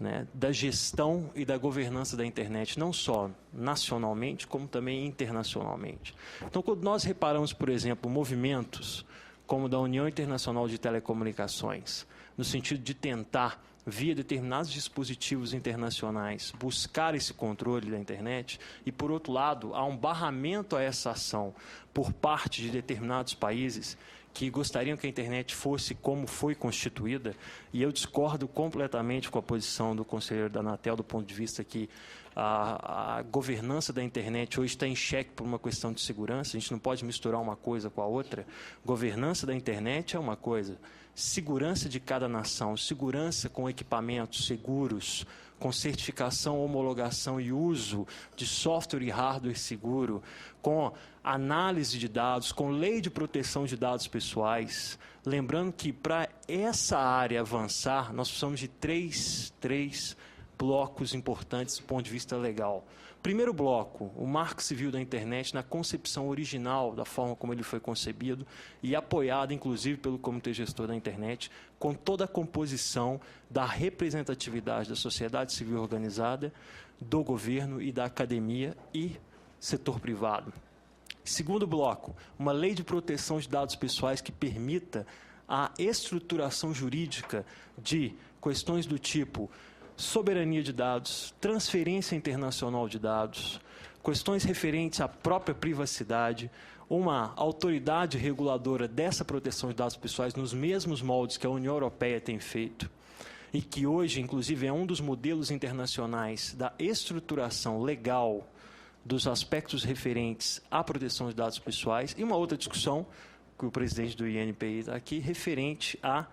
né, da gestão e da governança da internet, não só nacionalmente, como também internacionalmente. Então, quando nós reparamos, por exemplo, movimentos como o da União Internacional de Telecomunicações, no sentido de tentar, via determinados dispositivos internacionais, buscar esse controle da internet, e, por outro lado, há um barramento a essa ação por parte de determinados países que gostariam que a internet fosse como foi constituída, e eu discordo completamente com a posição do conselheiro da Anatel, do ponto de vista que a governança da internet hoje está em xeque por uma questão de segurança. A gente não pode misturar uma coisa com a outra. Governança da internet é uma coisa, segurança de cada nação, segurança com equipamentos seguros, com certificação, homologação e uso de software e hardware seguro, com análise de dados, com lei de proteção de dados pessoais. Lembrando que para essa área avançar, nós precisamos de três blocos importantes do ponto de vista legal. Primeiro bloco, o Marco Civil da Internet, na concepção original, da forma como ele foi concebido, e apoiado, inclusive, pelo Comitê Gestor da Internet, com toda a composição da representatividade da sociedade civil organizada, do governo e da academia e setor privado. Segundo bloco, uma lei de proteção de dados pessoais que permita a estruturação jurídica de questões do tipo soberania de dados, transferência internacional de dados, questões referentes à própria privacidade, uma autoridade reguladora dessa proteção de dados pessoais nos mesmos moldes que a União Europeia tem feito, e que hoje, inclusive, é um dos modelos internacionais da estruturação legal dos aspectos referentes à proteção de dados pessoais, e uma outra discussão, que o presidente do INPI está aqui, referente a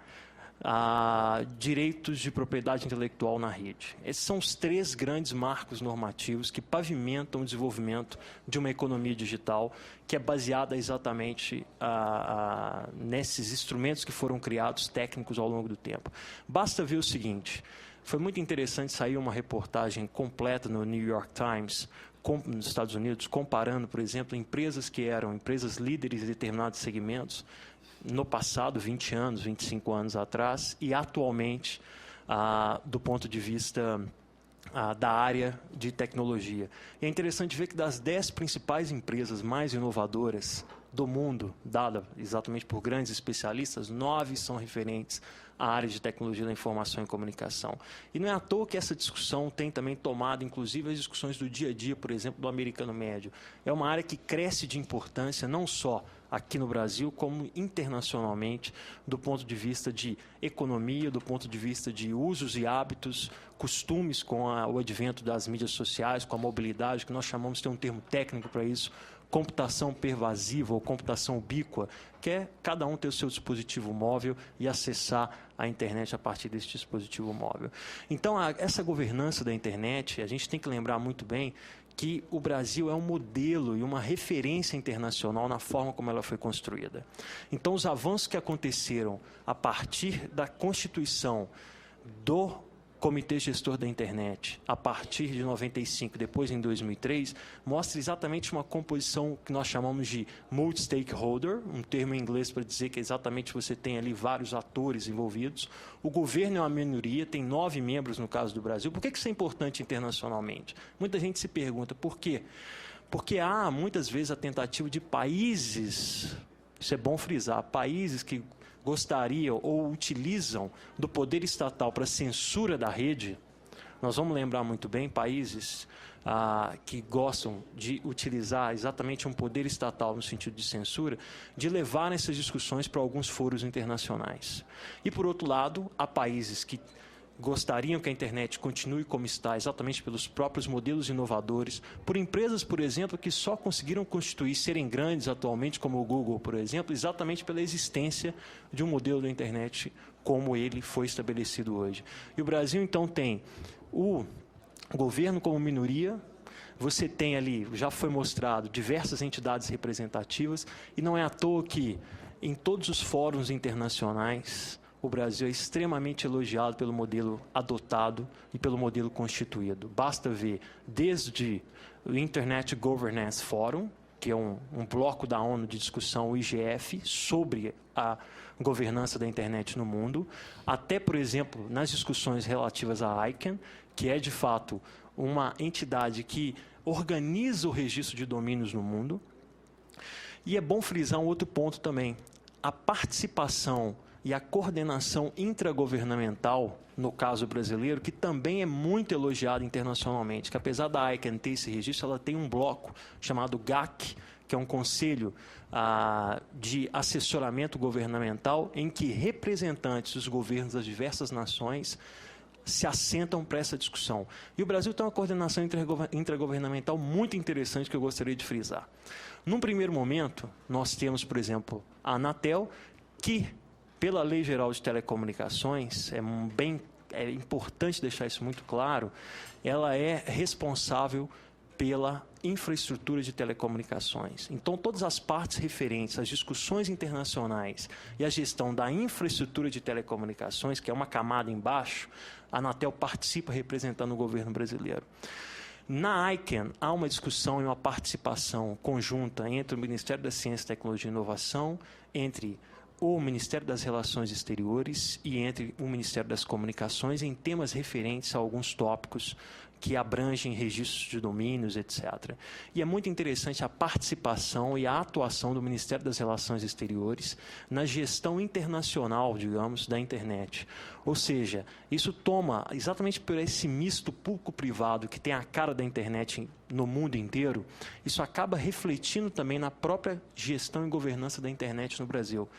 direitos de propriedade intelectual na rede. Esses são os três grandes marcos normativos que pavimentam o desenvolvimento de uma economia digital que é baseada exatamente nesses instrumentos que foram criados técnicos ao longo do tempo. Basta ver o seguinte: foi muito interessante sair uma reportagem completa no New York Times nos Estados Unidos, comparando, por exemplo, empresas que eram empresas líderes em determinados segmentos no passado, 20 anos, 25 anos atrás, e atualmente, do ponto de vista da área de tecnologia. E é interessante ver que das 10 principais empresas mais inovadoras do mundo, dada exatamente por grandes especialistas, 9 são referentes à área de tecnologia da informação e comunicação. E não é à toa que essa discussão tem também tomado, inclusive, as discussões do dia a dia, por exemplo, do americano médio. É uma área que cresce de importância, não só aqui no Brasil como internacionalmente, do ponto de vista de economia, do ponto de vista de usos e hábitos, costumes com o advento das mídias sociais, com a mobilidade, que nós chamamos, tem um termo técnico para isso, computação pervasiva ou computação ubíqua, que é cada um ter o seu dispositivo móvel e acessar a internet a partir desse dispositivo móvel. Então, essa governança da internet, a gente tem que lembrar muito bem que o Brasil é um modelo e uma referência internacional na forma como ela foi construída. Então, os avanços que aconteceram a partir da constituição do Comitê Gestor da Internet, a partir de 95, depois em 2003, mostra exatamente uma composição que nós chamamos de multi-stakeholder, um termo em inglês para dizer que exatamente você tem ali vários atores envolvidos. O governo é uma minoria, tem 9 membros no caso do Brasil. Por que isso é importante internacionalmente? Muita gente se pergunta por quê? Porque há muitas vezes a tentativa de países, isso é bom frisar, países que gostariam ou utilizam do poder estatal para censura da rede. Nós vamos lembrar muito bem países que gostam de utilizar exatamente um poder estatal no sentido de censura, de levar essas discussões para alguns foros internacionais. E, por outro lado, há países que gostariam que a internet continue como está, exatamente pelos próprios modelos inovadores, por empresas, por exemplo, que só conseguiram constituir, serem grandes atualmente, como o Google, por exemplo, exatamente pela existência de um modelo da internet como ele foi estabelecido hoje. E o Brasil, então, tem o governo como minoria, você tem ali, já foi mostrado, diversas entidades representativas, e não é à toa que, em todos os fóruns internacionais, o Brasil é extremamente elogiado pelo modelo adotado e pelo modelo constituído. Basta ver desde o Internet Governance Forum, que é um bloco da ONU de discussão, o IGF, sobre a governança da internet no mundo, até, por exemplo, nas discussões relativas à ICANN, que é, de fato, uma entidade que organiza o registro de domínios no mundo. E é bom frisar um outro ponto também. A participação e a coordenação intragovernamental, no caso brasileiro, que também é muito elogiada internacionalmente, que apesar da ICANN ter esse registro, ela tem um bloco chamado GAC, que é um conselho de assessoramento governamental, em que representantes dos governos das diversas nações se assentam para essa discussão. E o Brasil tem uma coordenação intragovernamental muito interessante que eu gostaria de frisar. Num primeiro momento, nós temos, por exemplo, a Anatel, que pela Lei Geral de Telecomunicações, é importante deixar isso muito claro, ela é responsável pela infraestrutura de telecomunicações. Então, todas as partes referentes às discussões internacionais e à gestão da infraestrutura de telecomunicações, que é uma camada embaixo, a Anatel participa representando o governo brasileiro. Na ICANN, há uma discussão e uma participação conjunta entre o Ministério da Ciência, Tecnologia e Inovação, entre o Ministério das Relações Exteriores e entre o Ministério das Comunicações em temas referentes a alguns tópicos que abrangem registros de domínios, etc. E é muito interessante a participação e a atuação do Ministério das Relações Exteriores na gestão internacional, digamos, da internet. Ou seja, isso toma, exatamente por esse misto público-privado que tem a cara da internet no mundo inteiro, isso acaba refletindo também na própria gestão e governança da internet no Brasil,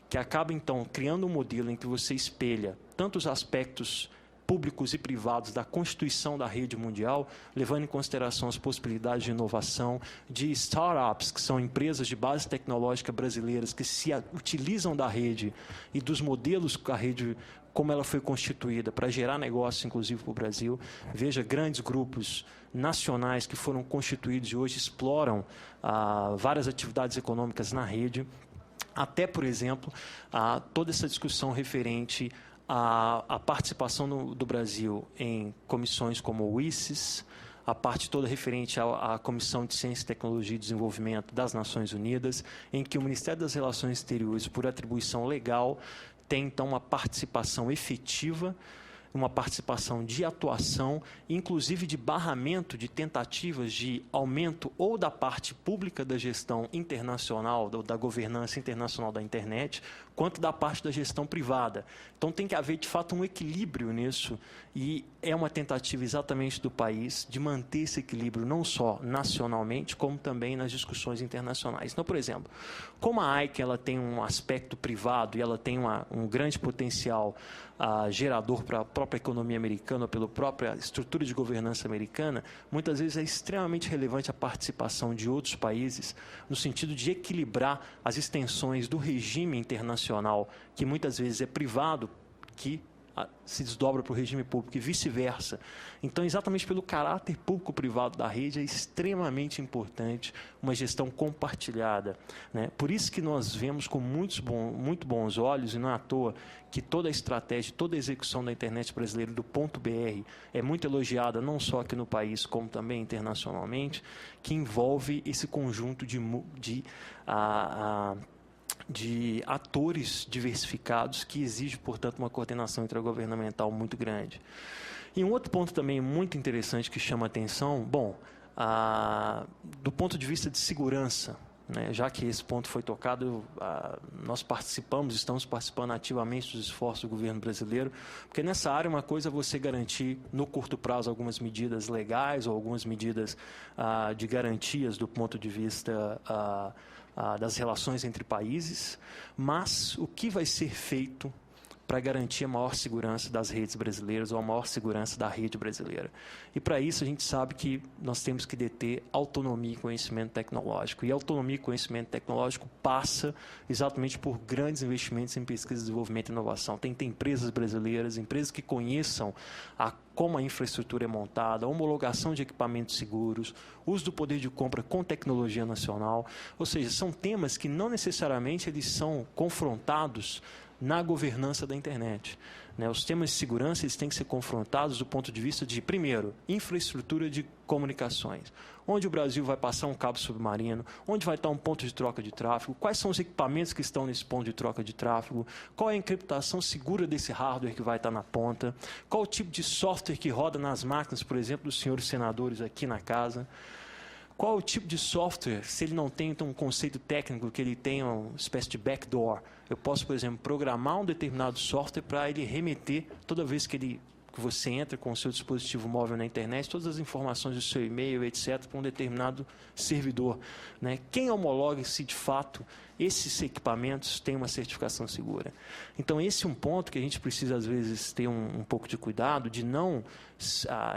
que acaba, então, criando um modelo em que você espelha tanto os aspectos públicos e privados da constituição da rede mundial, levando em consideração as possibilidades de inovação, de startups, que são empresas de base tecnológica brasileiras que se utilizam da rede e dos modelos que a rede, como ela foi constituída, para gerar negócios, inclusive, para o Brasil. Veja, grandes grupos nacionais que foram constituídos e hoje exploram várias atividades econômicas na rede, até, por exemplo, toda essa discussão referente a participação do Brasil em comissões como o ICES, a parte toda referente à Comissão de Ciência, Tecnologia e Desenvolvimento das Nações Unidas, em que o Ministério das Relações Exteriores, por atribuição legal, tem, então, uma participação efetiva uma participação de atuação, inclusive de barramento de tentativas de aumento ou da parte pública da gestão internacional, da governança internacional da internet, quanto da parte da gestão privada. Então tem que haver, de fato, um equilíbrio nisso, e é uma tentativa exatamente do país de manter esse equilíbrio não só nacionalmente, como também nas discussões internacionais. Então, por exemplo, como a AICA ela tem um aspecto privado e ela tem um grande potencial gerador para a própria economia americana, ou pela própria estrutura de governança americana, muitas vezes é extremamente relevante a participação de outros países no sentido de equilibrar as extensões do regime internacional, que muitas vezes é privado, que se desdobra para o regime público e vice-versa. Então, exatamente pelo caráter público-privado da rede, é extremamente importante uma gestão compartilhada, né? Por isso que nós vemos com muito bons olhos, e não é à toa que toda a estratégia, toda a execução da internet brasileira do ponto BR é muito elogiada, não só aqui no país, como também internacionalmente, que envolve esse conjunto de atores diversificados que exige, portanto, uma coordenação intergovernamental muito grande. E um outro ponto também muito interessante que chama a atenção, do ponto de vista de segurança, né, já que esse ponto foi tocado, nós estamos participando ativamente dos esforços do governo brasileiro, porque nessa área uma coisa é você garantir no curto prazo algumas medidas legais ou algumas medidas de garantias do ponto de vista das relações entre países, mas o que vai ser feito para garantir a maior segurança das redes brasileiras ou a maior segurança da rede brasileira. E para isso a gente sabe que nós temos que deter autonomia e conhecimento tecnológico. E autonomia e conhecimento tecnológico passa exatamente por grandes investimentos em pesquisa, desenvolvimento e inovação. Tem empresas brasileiras, empresas que conheçam como a infraestrutura é montada, a homologação de equipamentos seguros, uso do poder de compra com tecnologia nacional. Ou seja, são temas que não necessariamente eles são confrontados na governança da internet, né? Os temas de segurança eles têm que ser confrontados do ponto de vista de, primeiro, infraestrutura de comunicações. Onde o Brasil vai passar um cabo submarino, onde vai estar um ponto de troca de tráfego, quais são os equipamentos que estão nesse ponto de troca de tráfego, qual é a encriptação segura desse hardware que vai estar na ponta, qual o tipo de software que roda nas máquinas, por exemplo, dos senhores senadores aqui na casa. Qual o tipo de software, se ele não tem então, um conceito técnico, que ele tenha uma espécie de backdoor. Eu posso, por exemplo, programar um determinado software para ele remeter, toda vez que você entra com o seu dispositivo móvel na internet, todas as informações do seu e-mail, etc., para um determinado servidor, né? Quem homologa se de fato esses equipamentos têm uma certificação segura? Então, esse é um ponto que a gente precisa, às vezes, ter um pouco de cuidado, de não,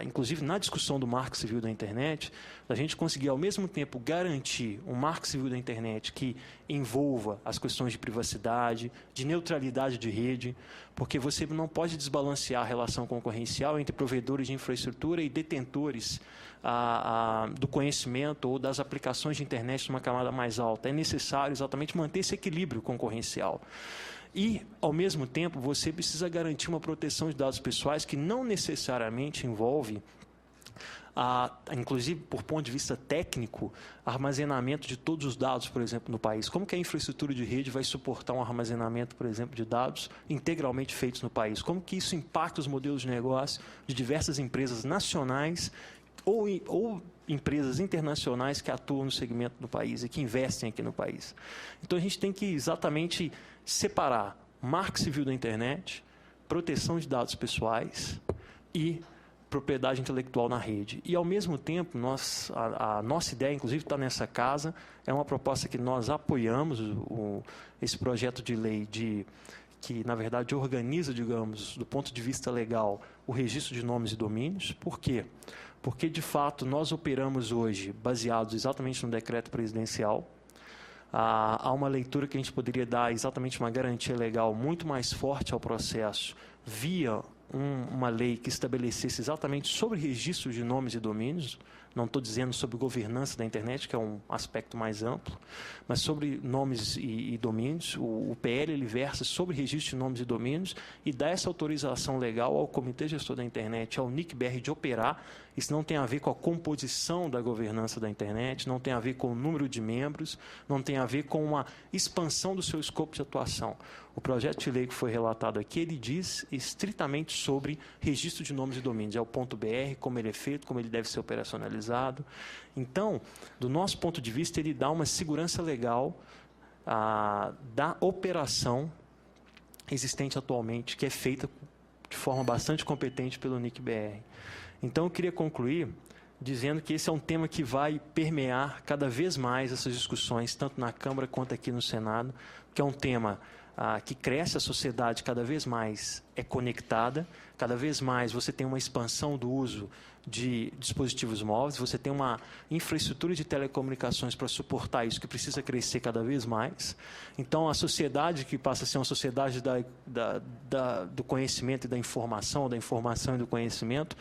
inclusive na discussão do Marco Civil da Internet, a gente conseguir, ao mesmo tempo, garantir um Marco Civil da Internet que envolva as questões de privacidade, de neutralidade de rede, porque você não pode desbalancear a relação concorrencial entre provedores de infraestrutura e detentores do conhecimento ou das aplicações de internet numa camada mais alta. É necessário exatamente manter esse equilíbrio concorrencial. E, ao mesmo tempo, você precisa garantir uma proteção de dados pessoais que não necessariamente envolve, inclusive por ponto de vista técnico, armazenamento de todos os dados, por exemplo, no país. Como que a infraestrutura de rede vai suportar um armazenamento, por exemplo, de dados integralmente feitos no país? Como que isso impacta os modelos de negócio de diversas empresas nacionais ou empresas internacionais que atuam no segmento do país e que investem aqui no país? Então, a gente tem que exatamente separar Marco Civil da Internet, proteção de dados pessoais e propriedade intelectual na rede. E, ao mesmo tempo, a nossa ideia, inclusive, está nessa casa, é uma proposta que nós apoiamos, esse projeto de lei que, na verdade, organiza, digamos, do ponto de vista legal, o registro de nomes e domínios. Por quê? Porque, de fato, nós operamos hoje baseados exatamente no decreto presidencial. Há uma leitura que a gente poderia dar exatamente uma garantia legal muito mais forte ao processo via uma lei que estabelecesse exatamente sobre registro de nomes e domínios, Não estou dizendo sobre governança da internet, que é um aspecto mais amplo, mas sobre nomes e domínios. O PL ele versa sobre registro de nomes e domínios e dá essa autorização legal ao Comitê Gestor da Internet, ao NIC-BR de operar. Isso não tem a ver com a composição da governança da internet, não tem a ver com o número de membros, não tem a ver com uma expansão do seu escopo de atuação. O projeto de lei que foi relatado aqui, ele diz estritamente sobre registro de nomes e domínios. É o .br, como ele é feito, como ele deve ser operacionalizado. Então, do nosso ponto de vista, ele dá uma segurança legal da operação existente atualmente, que é feita de forma bastante competente pelo NIC-BR. Então, eu queria concluir dizendo que esse é um tema que vai permear cada vez mais essas discussões, tanto na Câmara quanto aqui no Senado, que é um tema que cresce, a sociedade cada vez mais é conectada, cada vez mais você tem uma expansão do uso de dispositivos móveis, você tem uma infraestrutura de telecomunicações para suportar isso que precisa crescer cada vez mais. Então, a sociedade que passa a ser uma sociedade do conhecimento e da informação e do conhecimento,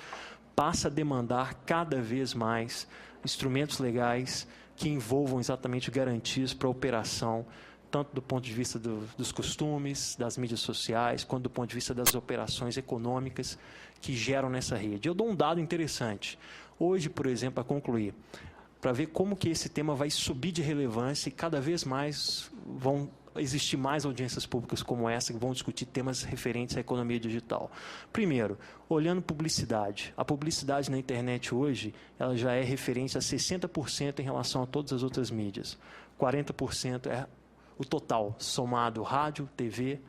passa a demandar cada vez mais instrumentos legais que envolvam exatamente garantias para a operação, tanto do ponto de vista dos costumes, das mídias sociais, quanto do ponto de vista das operações econômicas que geram nessa rede. Eu dou um dado interessante. Hoje, por exemplo, para concluir, para ver como que esse tema vai subir de relevância e cada vez mais vão existir mais audiências públicas como essa que vão discutir temas referentes à economia digital. Primeiro, olhando publicidade. A publicidade na internet hoje, ela já é referente a 60% em relação a todas as outras mídias. 40% é o total, somado rádio, TV.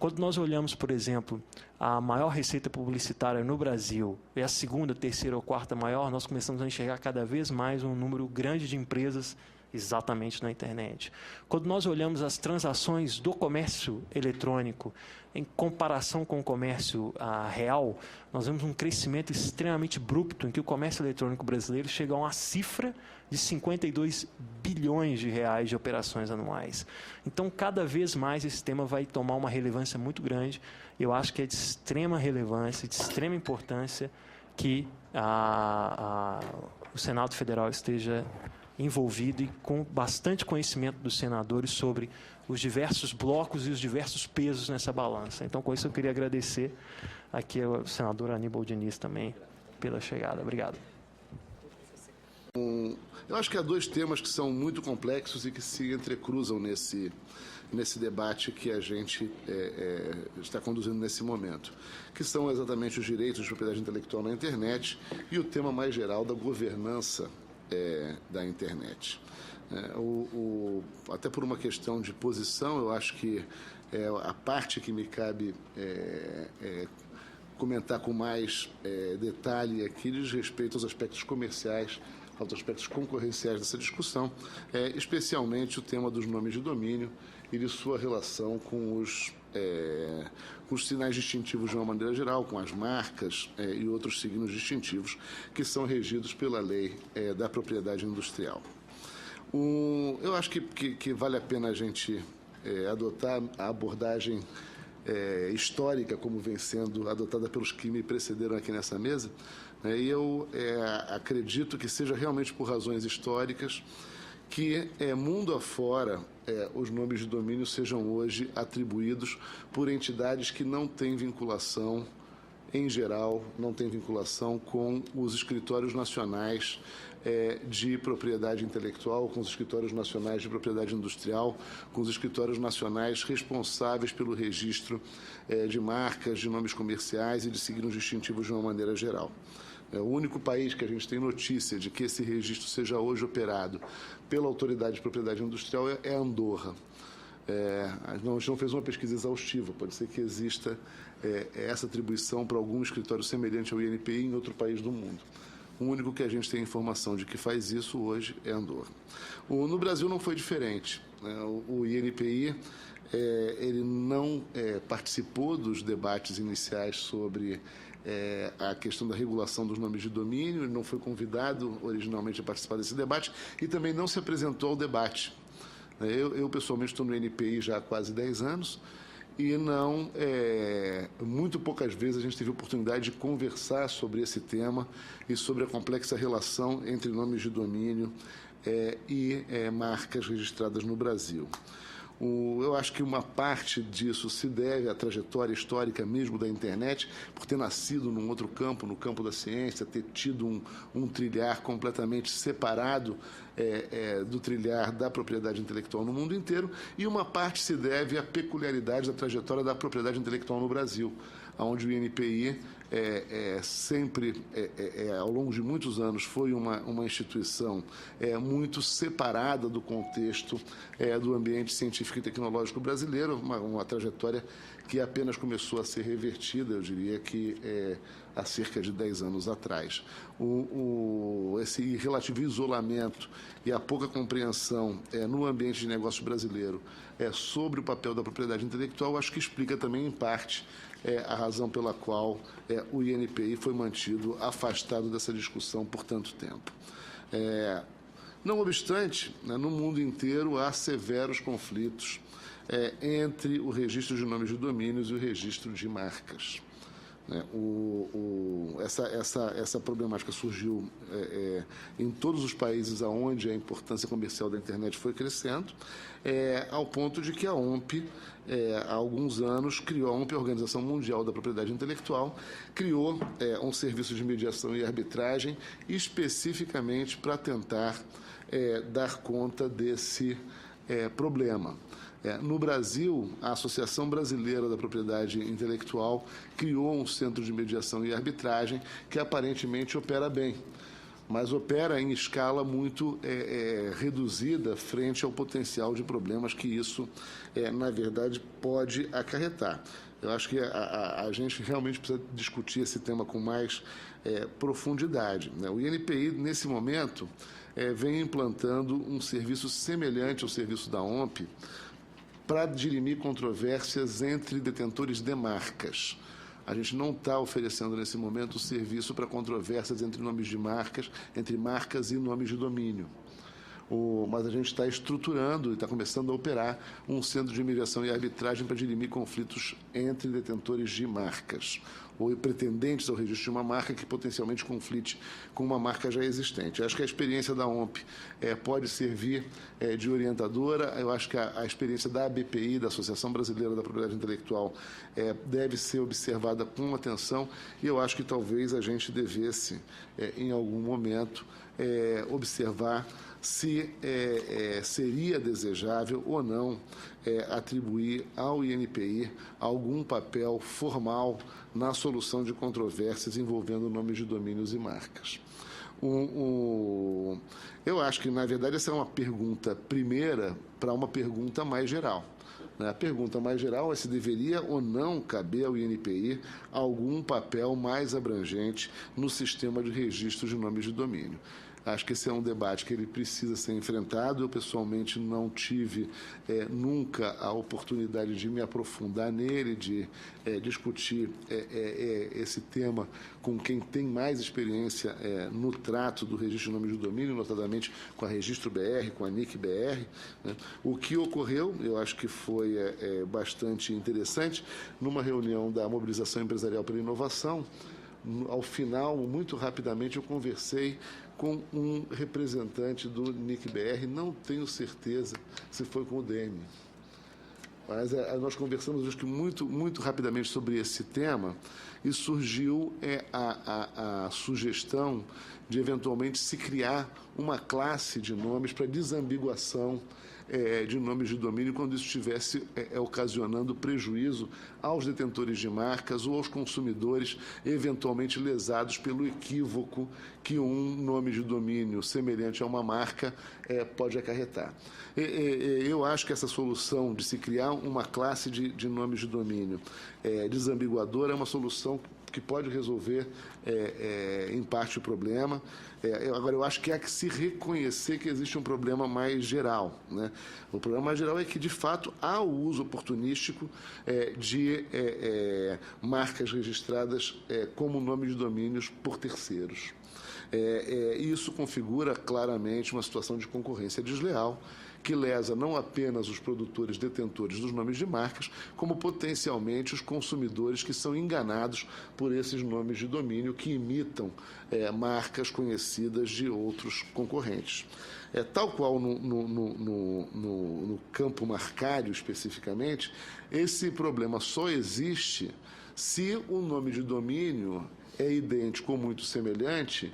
Quando nós olhamos, por exemplo, a maior receita publicitária no Brasil, é a segunda, terceira ou quarta maior, nós começamos a enxergar cada vez mais um número grande de empresas exatamente na internet. Quando nós olhamos as transações do comércio eletrônico em comparação com o comércio real, nós vemos um crescimento extremamente abrupto em que o comércio eletrônico brasileiro chega a uma cifra de 52 bilhões de reais de operações anuais. Então, cada vez mais esse tema vai tomar uma relevância muito grande. Eu acho que é de extrema relevância, de extrema importância que o Senado Federal esteja envolvido e com bastante conhecimento dos senadores sobre os diversos blocos e os diversos pesos nessa balança. Então, com isso, eu queria agradecer aqui ao senador Aníbal Diniz também pela chegada. Obrigado. Eu acho que há dois temas que são muito complexos e que se entrecruzam nesse debate que a gente está conduzindo nesse momento, que são exatamente os direitos de propriedade intelectual na internet e o tema mais geral da governança da internet. Até por uma questão de posição, eu acho que a parte que me cabe comentar com mais detalhe aqui diz respeito aos aspectos comerciais, aos aspectos concorrenciais dessa discussão, especialmente o tema dos nomes de domínio e de sua relação com os sinais distintivos de uma maneira geral, com as marcas e outros signos distintivos que são regidos pela lei da propriedade industrial. Eu acho que vale a pena a gente adotar a abordagem histórica como vem sendo adotada pelos que me precederam aqui nessa mesa, e eu acredito que seja realmente por razões históricas que, mundo afora, os nomes de domínio sejam hoje atribuídos por entidades que não têm vinculação, em geral, não têm vinculação com os escritórios nacionais de propriedade intelectual, com os escritórios nacionais de propriedade industrial, com os escritórios nacionais responsáveis pelo registro de marcas, de nomes comerciais e de signos distintivos de uma maneira geral. O único país que a gente tem notícia de que esse registro seja hoje operado pela Autoridade de Propriedade Industrial é Andorra. A gente não fez uma pesquisa exaustiva, pode ser que exista essa atribuição para algum escritório semelhante ao INPI em outro país do mundo. O único que a gente tem informação de que faz isso hoje é Andorra. No Brasil não foi diferente. O INPI ele não participou dos debates iniciais sobre a questão da regulação dos nomes de domínio, ele não foi convidado originalmente a participar desse debate e também não se apresentou ao debate. Eu pessoalmente, estou no INPI já há quase 10 anos e muito poucas vezes a gente teve a oportunidade de conversar sobre esse tema e sobre a complexa relação entre nomes de domínio e marcas registradas no Brasil. Eu acho que uma parte disso se deve à trajetória histórica mesmo da internet, por ter nascido num outro campo, no campo da ciência, ter tido um trilhar completamente separado do trilhar da propriedade intelectual no mundo inteiro, e uma parte se deve à peculiaridade da trajetória da propriedade intelectual no Brasil, onde o INPI sempre, ao longo de muitos anos, foi uma instituição muito separada do contexto do ambiente científico e tecnológico brasileiro, uma trajetória que apenas começou a ser revertida, eu diria que há cerca de 10 anos atrás. Esse relativo isolamento e a pouca compreensão no ambiente de negócio brasileiro sobre o papel da propriedade intelectual, acho que explica também, em parte, a razão pela qual o INPI foi mantido afastado dessa discussão por tanto tempo. Não obstante, no mundo inteiro há severos conflitos entre o registro de nomes de domínios e o registro de marcas. Essa problemática surgiu em todos os países onde a importância comercial da internet foi crescendo, ao ponto de que a OMP, há alguns anos, criou a OMP, a Organização Mundial da Propriedade Intelectual, criou um serviço de mediação e arbitragem especificamente para tentar dar conta desse problema. No Brasil, a Associação Brasileira da Propriedade Intelectual criou um centro de mediação e arbitragem que aparentemente opera bem, mas opera em escala muito reduzida frente ao potencial de problemas que isso, na verdade, pode acarretar. Eu acho que a gente realmente precisa discutir esse tema com mais profundidade. O INPI, nesse momento, vem implantando um serviço semelhante ao serviço da OMP, para dirimir controvérsias entre detentores de marcas. A gente não está oferecendo, nesse momento, o serviço para controvérsias entre nomes de marcas, entre marcas e nomes de domínio. Mas a gente está estruturando e está começando a operar um centro de mediação e arbitragem para dirimir conflitos entre detentores de marcas ou pretendentes ao registro de uma marca que potencialmente conflite com uma marca já existente. Eu acho que a experiência da OMP pode servir de orientadora. Eu acho que a experiência da ABPI, da Associação Brasileira da Propriedade Intelectual, deve ser observada com atenção, e eu acho que talvez a gente devesse, em algum momento, observar se seria desejável ou não atribuir ao INPI algum papel formal na solução de controvérsias envolvendo nomes de domínios e marcas. Eu acho que, na verdade, essa é uma pergunta primeira para uma pergunta mais geral. A pergunta mais geral é se deveria ou não caber ao INPI algum papel mais abrangente no sistema de registro de nomes de domínio. Acho que esse é um debate que ele precisa ser enfrentado. Eu, pessoalmente, não tive nunca a oportunidade de me aprofundar nele, de discutir esse tema com quem tem mais experiência no trato do registro de nomes de domínio, notadamente com a Registro BR, com a NIC BR. O que ocorreu, eu acho que foi bastante interessante, numa reunião da Mobilização Empresarial pela Inovação. Ao final, muito rapidamente, eu conversei com um representante do NIC-BR, não tenho certeza se foi com o DM. Mas nós conversamos, acho que muito rapidamente sobre esse tema, e surgiu a sugestão de, eventualmente, se criar uma classe de nomes para desambiguação de nomes de domínio quando isso estivesse ocasionando prejuízo aos detentores de marcas ou aos consumidores eventualmente lesados pelo equívoco que um nome de domínio semelhante a uma marca pode acarretar. Eu acho que essa solução de se criar uma classe de nomes de domínio desambiguadora é uma solução que pode resolver, em parte, o problema. Agora, eu acho que há que se reconhecer que existe um problema mais geral. O problema mais geral é que, de fato, há o uso oportunístico de marcas registradas como nome de domínios por terceiros. Isso configura claramente uma situação de concorrência desleal que lesa não apenas os produtores detentores dos nomes de marcas, como potencialmente os consumidores que são enganados por esses nomes de domínio que imitam marcas conhecidas de outros concorrentes. Tal qual no campo marcário especificamente, esse problema só existe se o nome de domínio é idêntico ou muito semelhante,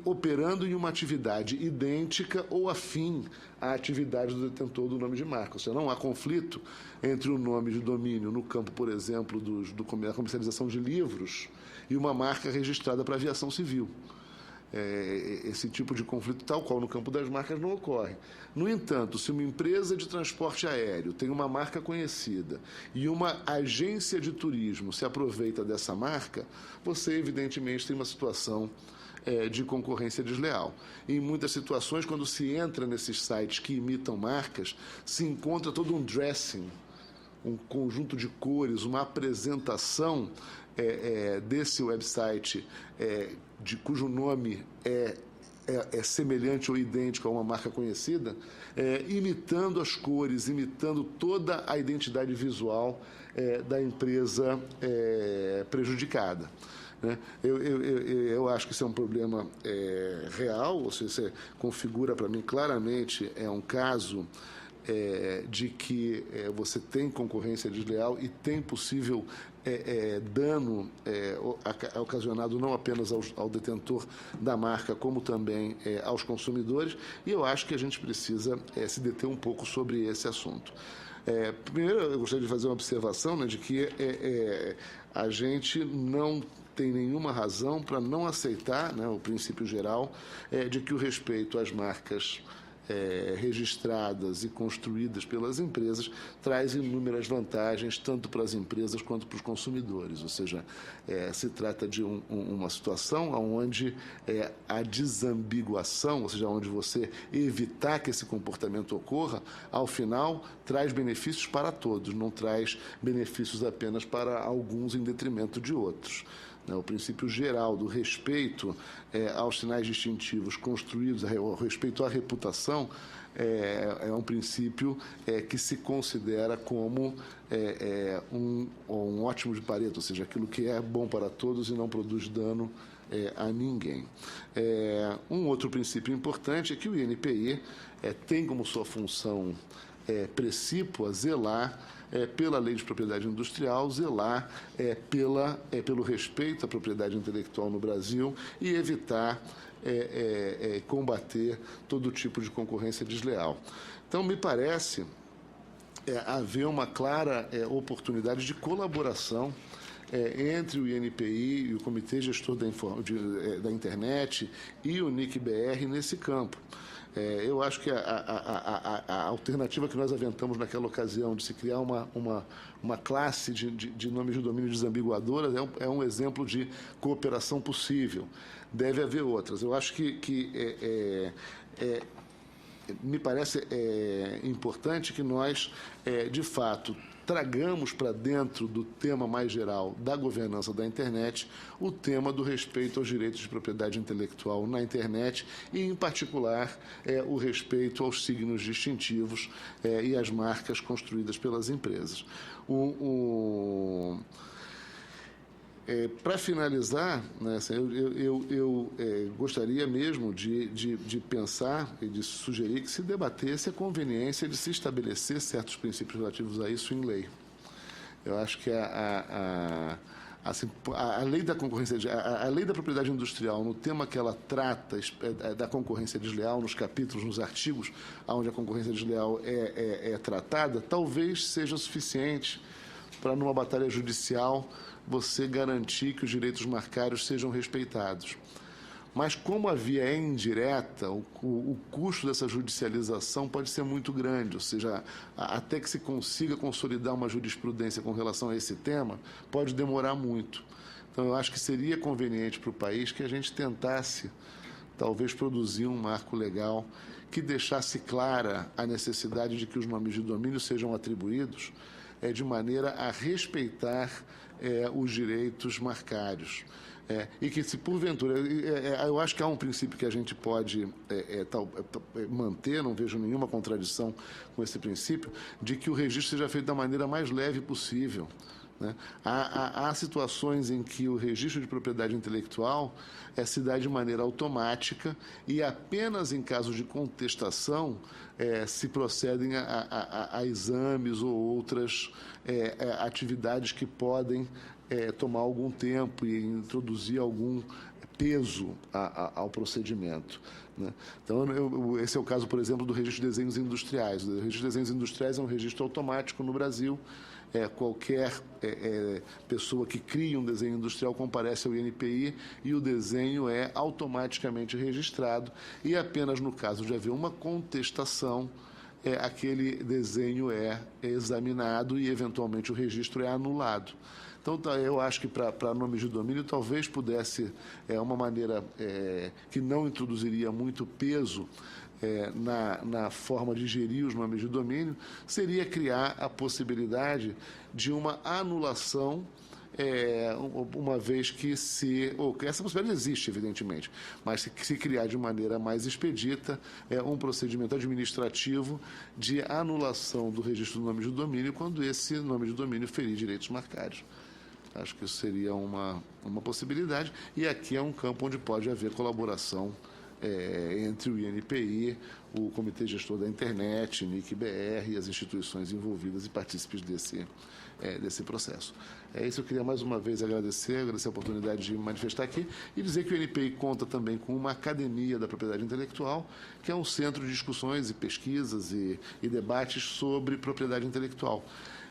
operando em uma atividade idêntica ou afim à atividade do detentor do nome de marca. Ou seja, não há conflito entre o nome de domínio no campo, por exemplo, da comercialização de livros e uma marca registrada para aviação civil. Esse tipo de conflito, tal qual no campo das marcas, não ocorre. No entanto, se uma empresa de transporte aéreo tem uma marca conhecida e uma agência de turismo se aproveita dessa marca, você, evidentemente, tem uma situação de concorrência desleal. Em muitas situações, quando se entra nesses sites que imitam marcas, se encontra todo um dressing, um conjunto de cores, uma apresentação desse website cujo nome é semelhante ou idêntico a uma marca conhecida, imitando as cores, imitando toda a identidade visual da empresa prejudicada. Eu acho que isso é um problema real, ou seja, você configura para mim claramente um caso de que você tem concorrência desleal e tem possível dano ocasionado não apenas ao detentor da marca, como também aos consumidores, e eu acho que a gente precisa se deter um pouco sobre esse assunto. Primeiro, eu gostaria de fazer uma observação, né, de que a gente não tem nenhuma razão para não aceitar, né, o princípio geral de que o respeito às marcas registradas e construídas pelas empresas traz inúmeras vantagens, tanto para as empresas quanto para os consumidores. Ou seja, se trata de uma situação onde a desambiguação, ou seja, onde você evitar que esse comportamento ocorra, ao final traz benefícios para todos, não traz benefícios apenas para alguns em detrimento de outros. O princípio geral do respeito aos sinais distintivos construídos, o respeito à reputação, é um princípio que se considera como um ótimo de Pareto, ou seja, aquilo que é bom para todos e não produz dano a ninguém. Um outro princípio importante é que o INPI tem como sua função precípua zelar pela lei de propriedade industrial, zelar pelo respeito à propriedade intelectual no Brasil e evitar combater todo tipo de concorrência desleal. Então, me parece haver uma clara oportunidade de colaboração entre o INPI e o Comitê Gestor da Internet e o NIC-BR nesse campo. Eu acho que a alternativa que nós aventamos naquela ocasião de se criar uma classe de nomes de domínio desambiguadoras é um exemplo de cooperação possível. Deve haver outras. Eu acho que me parece importante que nós, de fato, tragamos para dentro do tema mais geral da governança da internet o tema do respeito aos direitos de propriedade intelectual na internet e, em particular, o respeito aos signos distintivos e às marcas construídas pelas empresas. Para finalizar, né, eu gostaria mesmo de pensar e de sugerir que se debatesse a conveniência de se estabelecer certos princípios relativos a isso em lei. Eu acho que a lei da concorrência, a lei da propriedade industrial, no tema que ela trata da concorrência desleal, nos capítulos, nos artigos onde a concorrência desleal é tratada, talvez seja suficiente para, numa batalha judicial, você garantir que os direitos marcários sejam respeitados. Mas, como a via é indireta, o custo dessa judicialização pode ser muito grande, ou seja, até que se consiga consolidar uma jurisprudência com relação a esse tema, pode demorar muito. Então, eu acho que seria conveniente para o país que a gente tentasse, talvez, produzir um marco legal que deixasse clara a necessidade de que os nomes de domínio sejam atribuídos de maneira a respeitar os direitos marcários. E que, se porventura, eu acho que há um princípio que a gente pode manter, não vejo nenhuma contradição com esse princípio, de que o registro seja feito da maneira mais leve possível. Né? Há situações em que o registro de propriedade intelectual se dá de maneira automática e apenas em casos de contestação se procedem a exames ou outras atividades que podem tomar algum tempo e introduzir algum peso ao procedimento. Né? Então, esse é o caso, por exemplo, do registro de desenhos industriais. O registro de desenhos industriais é um registro automático no Brasil. Qualquer pessoa que cria um desenho industrial comparece ao INPI e o desenho é automaticamente registrado e apenas no caso de haver uma contestação, aquele desenho é examinado e, eventualmente, o registro é anulado. Então, eu acho que para nomes de domínio talvez pudesse, uma maneira que não introduziria muito peso na forma de gerir os nomes de domínio, seria criar a possibilidade de uma anulação, uma vez que essa possibilidade existe, evidentemente, mas se criar de maneira mais expedita um procedimento administrativo de anulação do registro do nome de domínio quando esse nome de domínio ferir direitos marcários. Acho que isso seria uma possibilidade, e aqui é um campo onde pode haver colaboração entre o INPI, o Comitê Gestor da Internet, NIC-BR e as instituições envolvidas e partícipes desse processo. Isso eu queria mais uma vez agradecer a oportunidade de me manifestar aqui e dizer que o INPI conta também com uma academia da propriedade intelectual, que é um centro de discussões e pesquisas e debates sobre propriedade intelectual.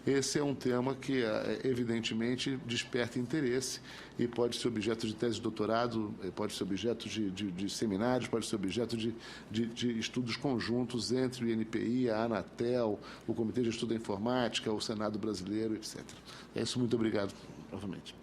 Esse é um tema que, evidentemente, desperta interesse e pode ser objeto de tese de doutorado, pode ser objeto de seminários, pode ser objeto de estudos conjuntos entre o INPI, a Anatel, o Comitê de Estudo da Informática, o Senado Brasileiro, etc. É isso, muito obrigado, novamente.